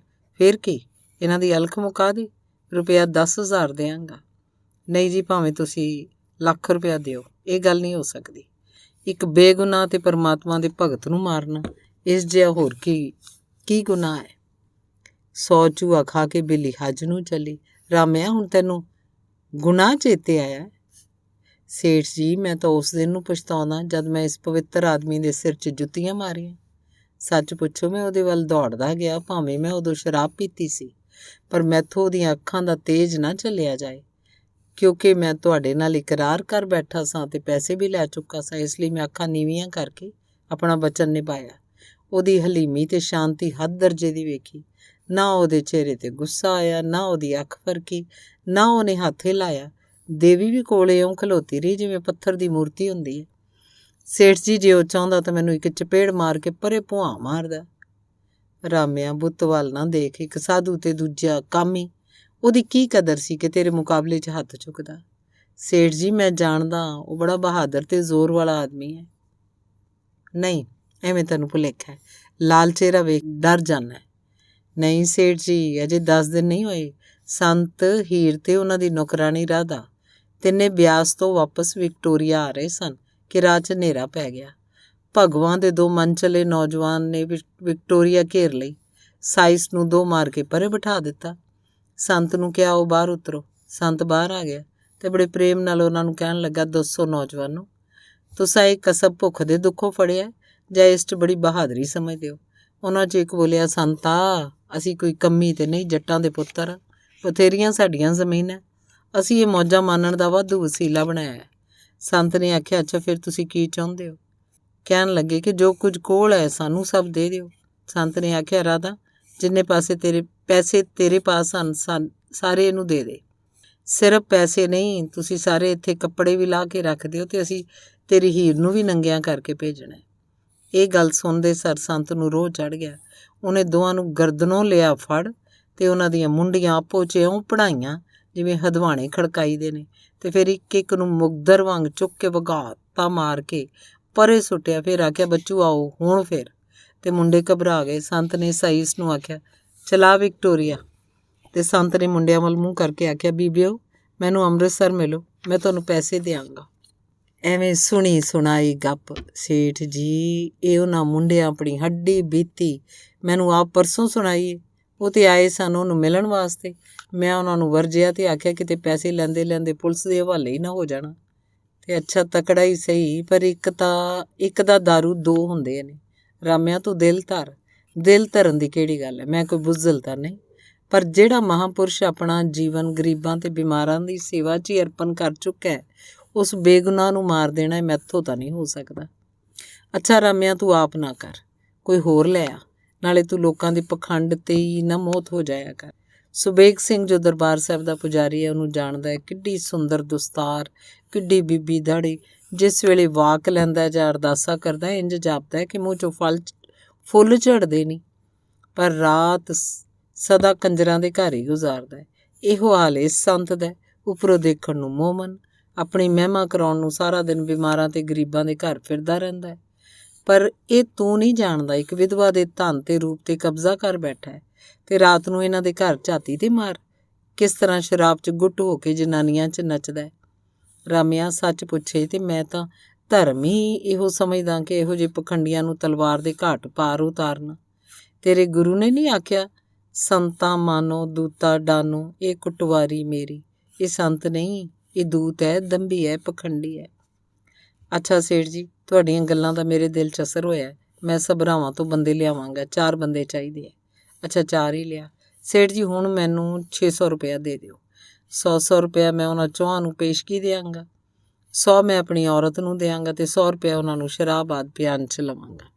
ਫਿਰ ਕੀ? ਇਹਨਾਂ ਦੀ ਅਲਖ ਮੁਕਾ ਦੇ। ਰੁਪਇਆ 10,000 ਦਿਆਂਗਾ। ਨਹੀਂ ਜੀ, ਭਾਵੇਂ ਤੁਸੀਂ ਲੱਖ ਰੁਪਇਆ ਦਿਓ, ਇਹ ਗੱਲ ਨਹੀਂ ਹੋ ਸਕਦੀ। ਇੱਕ ਬੇਗੁਨਾਹ ਤੇ ਪਰਮਾਤਮਾ ਦੇ ਭਗਤ ਨੂੰ ਮਾਰਨਾ, ਇਸ ਜਿਹਾ ਹੋਰ ਕੀ ਗੁਨਾਹ ਹੈ? 100 ਚੂਹਾ ਖਾ ਕੇ ਬਿੱਲੀ ਹੱਜ ਨੂੰ ਚੱਲੀ। ਰਾਮਿਆ ਹੁਣ ਤੈਨੂੰ ਗੁਨਾਹ ਚੇਤੇ ਆਇਆ? ਸੇਠ ਜੀ, ਮੈਂ ਤਾਂ ਉਸ ਦਿਨ ਨੂੰ ਪਛਤਾਉਂਦਾ ਜਦ ਮੈਂ ਇਸ ਪਵਿੱਤਰ ਆਦਮੀ ਦੇ ਸਿਰ 'ਚ ਜੁੱਤੀਆਂ ਮਾਰੀਆਂ। ਸੱਚ ਪੁੱਛੋ, ਮੈਂ ਉਹਦੇ ਵੱਲ ਦੌੜਦਾ ਗਿਆ, ਭਾਵੇਂ ਮੈਂ ਉਦੋਂ ਸ਼ਰਾਬ ਪੀਤੀ ਸੀ, ਪਰ ਮੈਥੋਂ ਉਹਦੀਆਂ ਅੱਖਾਂ ਦਾ ਤੇਜ਼ ਨਾ ਚੱਲਿਆ ਜਾਏ। ਕਿਉਂਕਿ ਮੈਂ ਤੁਹਾਡੇ ਨਾਲ ਇਕਰਾਰ ਕਰ ਬੈਠਾ ਸਾਂ ਤੇ ਪੈਸੇ ਵੀ ਲੈ ਚੁੱਕਾ ਸਾਂ, ਇਸ ਲਈ ਮੈਂ ਅੱਖਾਂ ਨੀਵੀਆਂ ਕਰਕੇ ਆਪਣਾ ਵਚਨ ਨਿਭਾਇਆ। ਉਹਦੀ ਹਲੀਮੀ ਤੇ ਸ਼ਾਂਤੀ ਹੱਦ ਦਰਜੇ ਦੀ ਵੇਖੀ। ਨਾ ਉਹਦੇ ਚਿਹਰੇ 'ਤੇ ਗੁੱਸਾ ਆਇਆ, ਨਾ ਉਹਦੀ ਅੱਖ ਫਰਕੀ, ਨਾ ਉਹਨੇ ਹੱਥ ਹਿਲਾਇਆ। ਦੇਵੀ ਵੀ ਕੋਲੇ ਇਉਂ ਖਲੋਤੀ ਰਹੀ ਜਿਵੇਂ ਪੱਥਰ ਦੀ ਮੂਰਤੀ ਹੁੰਦੀ ਹੈ। ਸੇਠ ਜੀ, ਜੇ ਉਹ ਚਾਹੁੰਦਾ ਤਾਂ ਮੈਨੂੰ ਇੱਕ ਚਪੇੜ ਮਾਰ ਕੇ ਪਰੇ ਭੁਆਂ ਮਾਰਦਾ। ਰਾਮਿਆ ਬੁੱਤ ਵੱਲ ਨਾ ਦੇਖ, ਇੱਕ ਸਾਧੂ ਤੇ ਦੂਜਾ ਕਾਮੀ, ਉਹਦੀ ਕੀ ਕਦਰ ਸੀ ਕਿ ਤੇਰੇ ਮੁਕਾਬਲੇ 'ਚ ਹੱਥ ਚੁੱਕਦਾ। ਸੇਠ ਜੀ, ਮੈਂ ਜਾਣਦਾ ਉਹ ਬੜਾ ਬਹਾਦਰ ਤੇ ਜ਼ੋਰ ਵਾਲਾ ਆਦਮੀ ਹੈ। ਨਹੀਂ, ਐਵੇਂ ਤੈਨੂੰ ਭੁਲੇਖਾ ਹੈ। ਲਾਲ ਚਿਹਰਾ ਵੇਖ ਡਰ ਜਾਣਾ। ਨਹੀਂ ਸੇਠ ਜੀ, ਅਜੇ 10 ਦਿਨ ਨਹੀਂ ਹੋਏ। ਸੰਤ ਹੀਰ ਤੇ ਉਹਨਾਂ ਦੀ ਨੌਕਰਾਣੀ ਰਾਧਾ ਤਿੰਨੇ ਬਿਆਸ ਤੋਂ ਵਾਪਸ ਵਿਕਟੋਰੀਆ ਆ ਰਹੇ ਸਨ ਕਿ ਰਾਹ 'ਚ ਹਨੇਰਾ ਪੈ ਗਿਆ। ਭਗਵਾਨ ਦੇ 2 ਮਨ ਚਲੇ ਨੌਜਵਾਨ ਨੇ ਵਿਕਟੋਰੀਆ ਘੇਰ ਲਈ। ਸਾਈਸ ਨੂੰ 2 ਮਾਰ ਕੇ ਪਰੇ ਬਿਠਾ ਦਿੱਤਾ। ਸੰਤ ਨੂੰ ਕਿਹਾ, ਉਹ ਬਾਹਰ ਉਤਰੋ। ਸੰਤ ਬਾਹਰ ਆ ਗਿਆ ਤੇ ਬੜੇ ਪ੍ਰੇਮ ਨਾਲ ਉਹਨਾਂ ਨੂੰ ਕਹਿਣ ਲੱਗਾ, ਦੱਸੋ ਨੌਜਵਾਨੋ, ਤੁਸਾਂ ਇਹ ਕਸਬ ਭੁੱਖ ਦੇ ਦੁੱਖੋਂ ਫੜਿਆ ਜਾਂ ਇਸ 'ਚ ਬੜੀ ਬਹਾਦਰੀ ਸਮਝਦੇ ਹੋ? ਉਹਨਾਂ 'ਚ ਇੱਕ ਬੋਲਿਆ, ਸੰਤਾ, ਅਸੀਂ ਕੋਈ ਕੰਮੀ ਤੇ ਨਹੀਂ, ਜੱਟਾਂ ਦੇ ਪੁੱਤਰ, ਬਥੇਰੀਆਂ ਸਾਡੀਆਂ ਜ਼ਮੀਨਾਂ, ਅਸੀਂ ਇਹ ਮੌਜਾਂ ਮਾਣਨ ਦਾ ਵਾਧੂ ਵਸੀਲਾ ਬਣਾਇਆ ਹੈ। ਸੰਤ ਨੇ ਆਖਿਆ, ਅੱਛਾ ਫਿਰ ਤੁਸੀਂ ਕੀ ਚਾਹੁੰਦੇ ਹੋ? ਕਹਿਣ ਲੱਗੇ ਕਿ ਜੋ ਕੁਝ ਕੋਲ ਹੈ ਸਾਨੂੰ ਸਭ ਦੇ ਦਿਓ। ਸੰਤ ਨੇ ਆਖਿਆ, ਰਾਧਾ, ਜਿੰਨੇ ਪੈਸੇ ਤੇਰੇ ਪਾਸ ਹਨ ਸਾਰੇ ਇਹਨੂੰ ਦੇ ਦੇ। ਸਿਰਫ ਪੈਸੇ ਨਹੀਂ, ਤੁਸੀਂ ਸਾਰੇ ਇੱਥੇ ਕੱਪੜੇ ਵੀ ਲਾ ਕੇ ਰੱਖ ਦਿਓ ਤੇ ਅਸੀਂ ਤੇਰੀ ਹੀਰ ਨੂੰ ਵੀ ਨੰਗਿਆਂ ਕਰਕੇ ਭੇਜਣਾ। ਇਹ ਗੱਲ ਸੁਣਦੇ ਸਰ ਸੰਤ ਨੂੰ ਰੋਹ ਚੜ੍ਹ ਗਿਆ। ਉਹਨੇ ਦੋਵਾਂ ਨੂੰ ਗਰਦਨੋਂ ਲਿਆ ਫੜ ਤੇ ਉਹਨਾਂ ਦੀਆਂ ਮੁੰਡੀਆਂ ਆਪੋ 'ਚ ਇਉਂ ਪੜਾਈਆਂ ਜਿਵੇਂ ਹਦਵਾਣੇ ਖੜਕਾਈ ਦੇ ਨੇ, ਤੇ ਫਿਰ ਇੱਕ ਨੂੰ ਮੁਗਦਰ ਵਾਂਗ ਚੁੱਕ ਕੇ ਵਗਾਤਾ ਮਾਰ ਕੇ ਪਰੇ ਸੁੱਟਿਆ। ਫਿਰ ਆਖਿਆ, ਬੱਚੂ ਆਓ ਹੁਣ ਫਿਰ। ਤੇ ਮੁੰਡੇ ਘਬਰਾ ਗਏ। ਸੰਤ ਨੇ ਸਾਈਸ ਨੂੰ ਆਖਿਆ, ਚਲਾ ਵਿਕਟੋਰੀਆ। ਤੇ ਸੰਤ ਨੇ ਮੁੰਡਿਆਂ ਵੱਲ ਮੂੰਹ ਕਰਕੇ ਆਖਿਆ, ਬੀਬੀਓ, ਮੈਨੂੰ ਅੰਮ੍ਰਿਤਸਰ ਮਿਲੋ, ਮੈਂ ਤੁਹਾਨੂੰ ਪੈਸੇ ਦਿਆਂਗਾ। ਐਵੇਂ ਸੁਣੀ ਸੁਣਾਈ ਗੱਪ ਸੇਠ ਜੀ, ਇਹ ਉਹਨਾਂ ਮੁੰਡਿਆਂ ਆਪਣੀ ਹੱਡੀ ਬੀਤੀ ਮੈਨੂੰ ਆਪ ਪਰਸੋਂ ਸੁਣਾਈ। ਉਹ ਤੇ ਆਏ ਸਨ ਉਹਨੂੰ ਮਿਲਣ ਵਾਸਤੇ। ਮੈਂ ਉਹਨਾਂ ਨੂੰ ਵਰਜਿਆ ਤੇ ਆਖਿਆ, ਕਿਤੇ ਪੈਸੇ ਲੈਂਦੇ ਲੈਂਦੇ ਪੁਲਿਸ ਦੇ ਹਵਾਲੇ ਹੀ ਨਾ ਹੋ ਜਾਣਾ। ਤੇ ਅੱਛਾ ਤਕੜਾ ਹੀ ਸਹੀ, ਪਰ ਇੱਕ ਦਾ ਦਾਰੂ 2 ਹੁੰਦੇ ਨੇ। ਰਾਮਿਆ ਤੂੰ ਦਿਲ ਧਰਨ ਦੀ ਕਿਹੜੀ ਗੱਲ ਹੈ? ਮੈਂ ਕੋਈ ਬੁਜ਼ਦਿਲ ਤਾਂ ਨਹੀਂ, ਪਰ ਜਿਹੜਾ ਮਹਾਂਪੁਰਸ਼ ਆਪਣਾ ਜੀਵਨ ਗਰੀਬਾਂ ਤੇ ਬਿਮਾਰਾਂ ਦੀ ਸੇਵਾ 'ਚ ਹੀ ਅਰਪਣ ਕਰ ਚੁੱਕਾ ਹੈ, ਉਸ ਬੇਗੁਨਾਹ ਨੂੰ ਮਾਰ ਦੇਣਾ ਮੈਥੋਂ ਤਾਂ ਨਹੀਂ ਹੋ ਸਕਦਾ। ਅੱਛਾ ਰਾਮਿਆ, ਤੂੰ ਆਪ ਨਾ ਕਰ, ਕੋਈ ਹੋਰ ਲੈ ਆ, ਨਾਲੇ ਤੂੰ ਲੋਕਾਂ ਦੇ ਪਖੰਡ ਤੇ ਹੀ ਨਾ ਮੋਹਤ ਹੋ ਜਾਇਆ ਕਰ। ਸੁਬੇਗ ਸਿੰਘ ਜੋ ਦਰਬਾਰ ਸਾਹਿਬ ਦਾ ਪੁਜਾਰੀ ਹੈ, ਉਹਨੂੰ ਜਾਣਦਾ ਹੈ। ਕਿੱਡੀ ਸੁੰਦਰ ਦਸਤਾਰ, ਕਿੱਡੀ ਬੀਬੀ ਦਾੜੀ। ਜਿਸ ਵੇਲੇ ਵਾਕ ਲੈਂਦਾ ਜਾਂ ਅਰਦਾਸਾਂ ਕਰਦਾ, ਇੰਜ ਜਾਪਦਾ ਹੈ ਕਿ ਮੂੰਹ 'ਚੋਂ ਫੁੱਲ ਝੜਦੇ ਨਹੀਂ, ਪਰ ਰਾਤ ਸਦਾ ਕੰਜਰਾਂ ਦੇ ਘਰ ਹੀ ਗੁਜ਼ਾਰਦਾ ਹੈ। ਇਹੋ ਹਾਲ ਇਸ ਸੰਤ ਦਾ। ਉੱਪਰੋਂ ਦੇਖਣ ਨੂੰ ਮੋਮਨ, ਆਪਣੀ ਮਹਿਮਾ ਕਰਾਉਣ ਨੂੰ ਸਾਰਾ ਦਿਨ ਬਿਮਾਰਾਂ ਤੇ ਗਰੀਬਾਂ ਦੇ ਘਰ ਫਿਰਦਾ ਰਹਿੰਦਾ ਹੈ। ਪਰ ਇਹ ਤੂੰ ਨਹੀਂ ਜਾਣਦਾ, ਇੱਕ ਵਿਧਵਾ ਦੇ ਧਨ ਤੇ ਰੂਪ ਤੇ ਕਬਜ਼ਾ ਕਰ ਬੈਠਾ ਹੈ ਤੇ ਰਾਤ ਨੂੰ ਇਹਨਾਂ ਦੇ ਘਰ ਝਾਤੀ ਤੇ ਮਾਰ ਕਿਸ ਤਰ੍ਹਾਂ ਸ਼ਰਾਬ 'ਚ ਗੁੱਟ ਹੋ ਕੇ ਜਨਾਨੀਆਂ 'ਚ ਨੱਚਦਾ ਹੈ। ਰਾਮਿਆ ਸੱਚ ਪੁੱਛੇ ਤੇ ਮੈਂ ਤਾਂ ਧਰਮ ਹੀ ਇਹੋ ਸਮਝਦਾ ਕਿ ਇਹੋ ਜਿਹੇ ਪਖੰਡੀਆਂ ਨੂੰ ਤਲਵਾਰ ਦੇ ਘਾਟ ਪਾਰ ਉਤਾਰਨਾ। ਤੇਰੇ ਗੁਰੂ ਨੇ ਨਹੀਂ ਆਖਿਆ, ਸੰਤਾਂ ਮਾਨੋ ਦੂਤਾ ਡਾਨੋ, ਇਹ ਕੁਟਵਾਰੀ ਮੇਰੀ। ਇਹ ਸੰਤ ਨਹੀਂ, ਇਹ ਦੂਤ ਹੈ, ਦੰਭੀ ਹੈ, ਪਖੰਡੀ ਹੈ। ਅੱਛਾ ਸੇਠ ਜੀ, ਤੁਹਾਡੀਆਂ ਗੱਲਾਂ ਦਾ ਮੇਰੇ ਦਿਲ 'ਚ ਅਸਰ ਹੋਇਆ। ਮੈਂ ਸਭਰਾਵਾਂ ਤੋਂ ਬੰਦੇ ਲਿਆਵਾਂਗਾ, 4 ਬੰਦੇ ਚਾਹੀਦੇ ਹੈ। ਅੱਛਾ 4 ਹੀ ਲਿਆ। ਸੇਠ ਜੀ ਹੁਣ ਮੈਨੂੰ 600 ਰੁਪਇਆ ਦੇ ਦਿਓ। 100 ਰੁਪਇਆ ਮੈਂ ਉਹਨਾਂ ਚੌਹਾਂ ਨੂੰ ਪੇਸ਼ਗੀ ਦਿਆਂਗਾ, 100 ਮੈਂ ਆਪਣੀ ਔਰਤ ਨੂੰ ਦਿਆਂਗਾ ਤੇ 100 ਰੁਪਇਆ ਉਹਨਾਂ ਨੂੰ ਸ਼ਰਾਬ ਆਦਿ ਪਿਆਉਣ 'ਚ ਲਵਾਂਗਾ।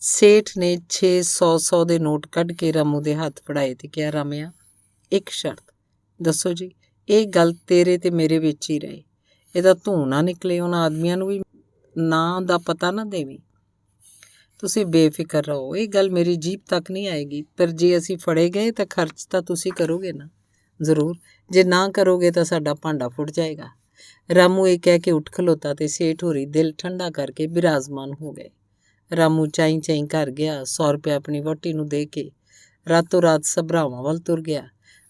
ਸੇਠ ਨੇ 600 ਦੇ ਨੋਟ ਕੱਢ ਕੇ ਰਾਮੂ ਦੇ ਹੱਥ ਫੜਾਏ ਤੇ ਕਿਹਾ, ਰਾਮਿਆ ਇੱਕ ਸ਼ਰਤ। ਦੱਸੋ ਜੀ। ਇਹ ਗੱਲ ਤੇਰੇ ਤੇ ਮੇਰੇ ਵਿੱਚ ਹੀ ਰਹੇ, ਇਹਦਾ ਧੂੰ ਨਾ ਨਿਕਲੇ। ਉਹਨਾਂ ਆਦਮੀਆਂ ਨੂੰ ਵੀ ਨਾਂ ਦਾ ਪਤਾ ਨਾ ਦੇਵੀਂ। ਤੁਸੀਂ ਬੇਫਿਕਰ ਰਹੋ, ਇਹ ਗੱਲ ਮੇਰੀ ਜੀਭ ਤੱਕ ਨਹੀਂ ਆਏਗੀ। ਪਰ ਜੇ ਅਸੀਂ ਫੜੇ ਗਏ ਤਾਂ ਖਰਚ ਤਾਂ ਤੁਸੀਂ ਕਰੋਗੇ ਨਾ। ਜ਼ਰੂਰ, ਜੇ ਨਾ ਕਰੋਗੇ ਤਾਂ ਸਾਡਾ ਭਾਂਡਾ ਫੁੱਟ ਜਾਏਗਾ। ਰਾਮੂ ਇਹ ਕਹਿ ਕੇ ਉੱਠ ਖਲੋਤਾ ਤੇ ਸੇਠ ਹੋਰੀ ਦਿਲ ਠੰਡਾ ਕਰਕੇ ਬਿਰਾਜਮਾਨ ਹੋ ਗਏ। ਰਾਮੂ ਚਾਈਂ ਚਾਈਂ ਘਰ ਗਿਆ, 100 ਰੁਪਏ ਆਪਣੀ ਵਹੁਟੀ ਨੂੰ ਦੇ ਕੇ ਰਾਤੋਂ ਰਾਤ ਸਭਰਾਵਾਂ ਵੱਲ ਤੁਰ ਗਿਆ।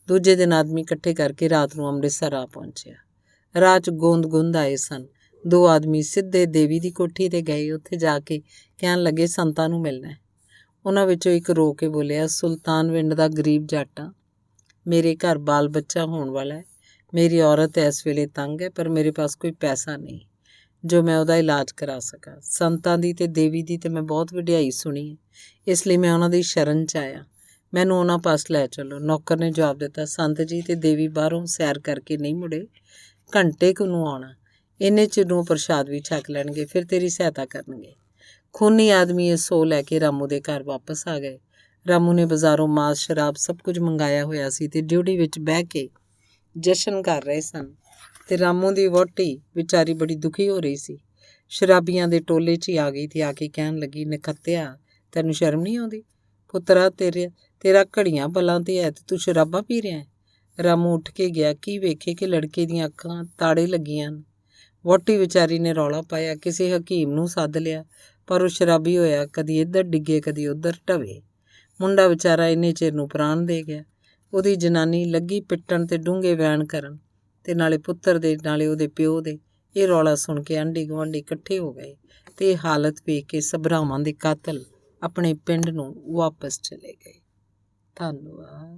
ਦੂਜੇ ਦਿਨ ਆਦਮੀ ਇਕੱਠੇ ਕਰਕੇ ਰਾਤ ਨੂੰ ਅੰਮ੍ਰਿਤਸਰ ਆ ਪਹੁੰਚਿਆ। ਰਾਹ 'ਚ ਗੋਂਦ ਆਏ ਸਨ। 2 ਆਦਮੀ ਸਿੱਧੇ ਦੇਵੀ ਦੀ ਕੋਠੀ 'ਤੇ ਗਏ। ਉੱਥੇ ਜਾ ਕੇ ਕਹਿਣ ਲੱਗੇ ਸੰਤਾਂ ਨੂੰ ਮਿਲਣਾ ਹੈ। ਉਹਨਾਂ ਵਿੱਚੋਂ ਇੱਕ ਰੋ ਕੇ ਬੋਲਿਆ, ਸੁਲਤਾਨਵਿੰਡ ਦਾ ਗਰੀਬ ਜੱਟ ਹਾਂ। ਮੇਰੇ ਘਰ ਬਾਲ ਬੱਚਾ ਹੋਣ ਵਾਲਾ ਹੈ। ਮੇਰੀ ਔਰਤ ਇਸ ਵੇਲੇ ਤੰਗ ਹੈ, ਪਰ ਮੇਰੇ ਪਾਸ ਕੋਈ ਪੈਸਾ ਨਹੀਂ ਜੋ ਮੈਂ ਉਹਦਾ ਇਲਾਜ ਕਰਾ ਸਕਾਂ। ਸੰਤਾਂ ਦੀ ਤੇ ਦੇਵੀ ਦੀ ਤੇ ਮੈਂ ਬਹੁਤ ਵਡਿਆਈ ਸੁਣੀ ਹੈ, ਇਸ ਲਈ ਮੈਂ ਉਹਨਾਂ ਦੀ ਸ਼ਰਨ 'ਚ ਆਇਆ। ਮੈਨੂੰ ਉਹਨਾਂ ਪਾਸ ਲੈ ਚਲੋ। ਨੌਕਰ ਨੇ ਜਵਾਬ ਦਿੱਤਾ, ਸੰਤ ਜੀ ਤੇ ਦੇਵੀ ਬਾਹਰੋਂ ਸੈਰ ਕਰਕੇ ਨਹੀਂ ਮੁੜੇ, ਘੰਟੇ ਕੁ ਨੂੰ ਆਉਣਾ। ਇੰਨੇ ਚਿਰ ਨੂੰ ਪ੍ਰਸ਼ਾਦ ਵੀ ਛਕ ਲੈਣਗੇ, ਫਿਰ ਤੇਰੀ ਸਹਾਇਤਾ ਕਰਨਗੇ। ਖੂਨੀ ਆਦਮੀ ਇਹ ਸੌ ਲੈ ਕੇ ਰਾਮੂ ਦੇ ਘਰ ਵਾਪਸ ਆ ਗਏ। ਰਾਮੂ ਨੇ ਬਾਜ਼ਾਰੋਂ ਮਾਸ, ਸ਼ਰਾਬ ਸਭ ਕੁਝ ਮੰਗਾਇਆ ਹੋਇਆ ਸੀ ਤੇ ਡਿਊਟੀ ਵਿੱਚ ਬਹਿ ਕੇ ਜਸ਼ਨ ਕਰ ਰਹੇ ਸਨ। ਤੇ ਰਾਮੂ ਦੀ ਵਹੁਟੀ ਵਿਚਾਰੀ ਬੜੀ ਦੁਖੀ ਹੋ ਰਹੀ ਸੀ। ਸ਼ਰਾਬੀਆਂ ਦੇ ਟੋਲੇ 'ਚ ਹੀ ਆ ਗਈ ਤੇ ਆ ਕੇ ਕਹਿਣ ਲੱਗੀ, ਨਖੱਤਿਆ, ਤੈਨੂੰ ਸ਼ਰਮ ਨਹੀਂ ਆਉਂਦੀ? ਪੁੱਤਰਾ, ਤੇਰਾ ਘੜੀਆਂ ਬਲਾਂ ਤੇ ਹੈ ਤੇ ਤੂੰ ਸ਼ਰਾਬਾਂ ਪੀ ਰਿਹਾ ਹੈ। ਰਾਮੂ ਉੱਠ ਕੇ ਗਿਆ। ਕੀ ਵੇਖੇ ਕਿ ਲੜਕੇ ਦੀਆਂ ਅੱਖਾਂ ਤਾੜੇ ਲੱਗੀਆਂ ਹਨ। ਵਹੁਟੀ ਵਿਚਾਰੀ ਨੇ ਰੌਲਾ ਪਾਇਆ, ਕਿਸੇ ਹਕੀਮ ਨੂੰ ਸੱਦ ਲਿਆ, ਪਰ ਉਹ ਸ਼ਰਾਬੀ ਹੋਇਆ ਕਦੀ ਇੱਧਰ ਡਿੱਗੇ ਕਦੀ ਉੱਧਰ ਢਵੇ। ਮੁੰਡਾ ਵਿਚਾਰਾ ਇੰਨੇ ਚਿਰ ਨੂੰ ਪ੍ਰਾਣ ਦੇ ਗਿਆ। ਉਹਦੀ ਜਨਾਨੀ ਲੱਗੀ ਪਿੱਟਣ ਤੇ ਡੂੰਘੇ ਵੈਣ ਕਰਨ, ਤੇ ਨਾਲੇ ਪੁੱਤਰ ਦੇ ਨਾਲੇ ਉਹਦੇ ਪਿਓ ਦੇ। ਇਹ ਰੌਲਾ ਸੁਣ ਕੇ ਆਂਢੀ ਗੁਆਂਢੀ ਇਕੱਠੇ ਹੋ ਗਏ ਤੇ ਇਹ ਹਾਲਤ ਵੇਖ ਕੇ ਸਭਰਾਵਾਂ ਦੇ ਕਾਤਲ ਆਪਣੇ ਪਿੰਡ ਨੂੰ ਵਾਪਸ ਚਲੇ ਗਏ। ਧੰਨਵਾਦ।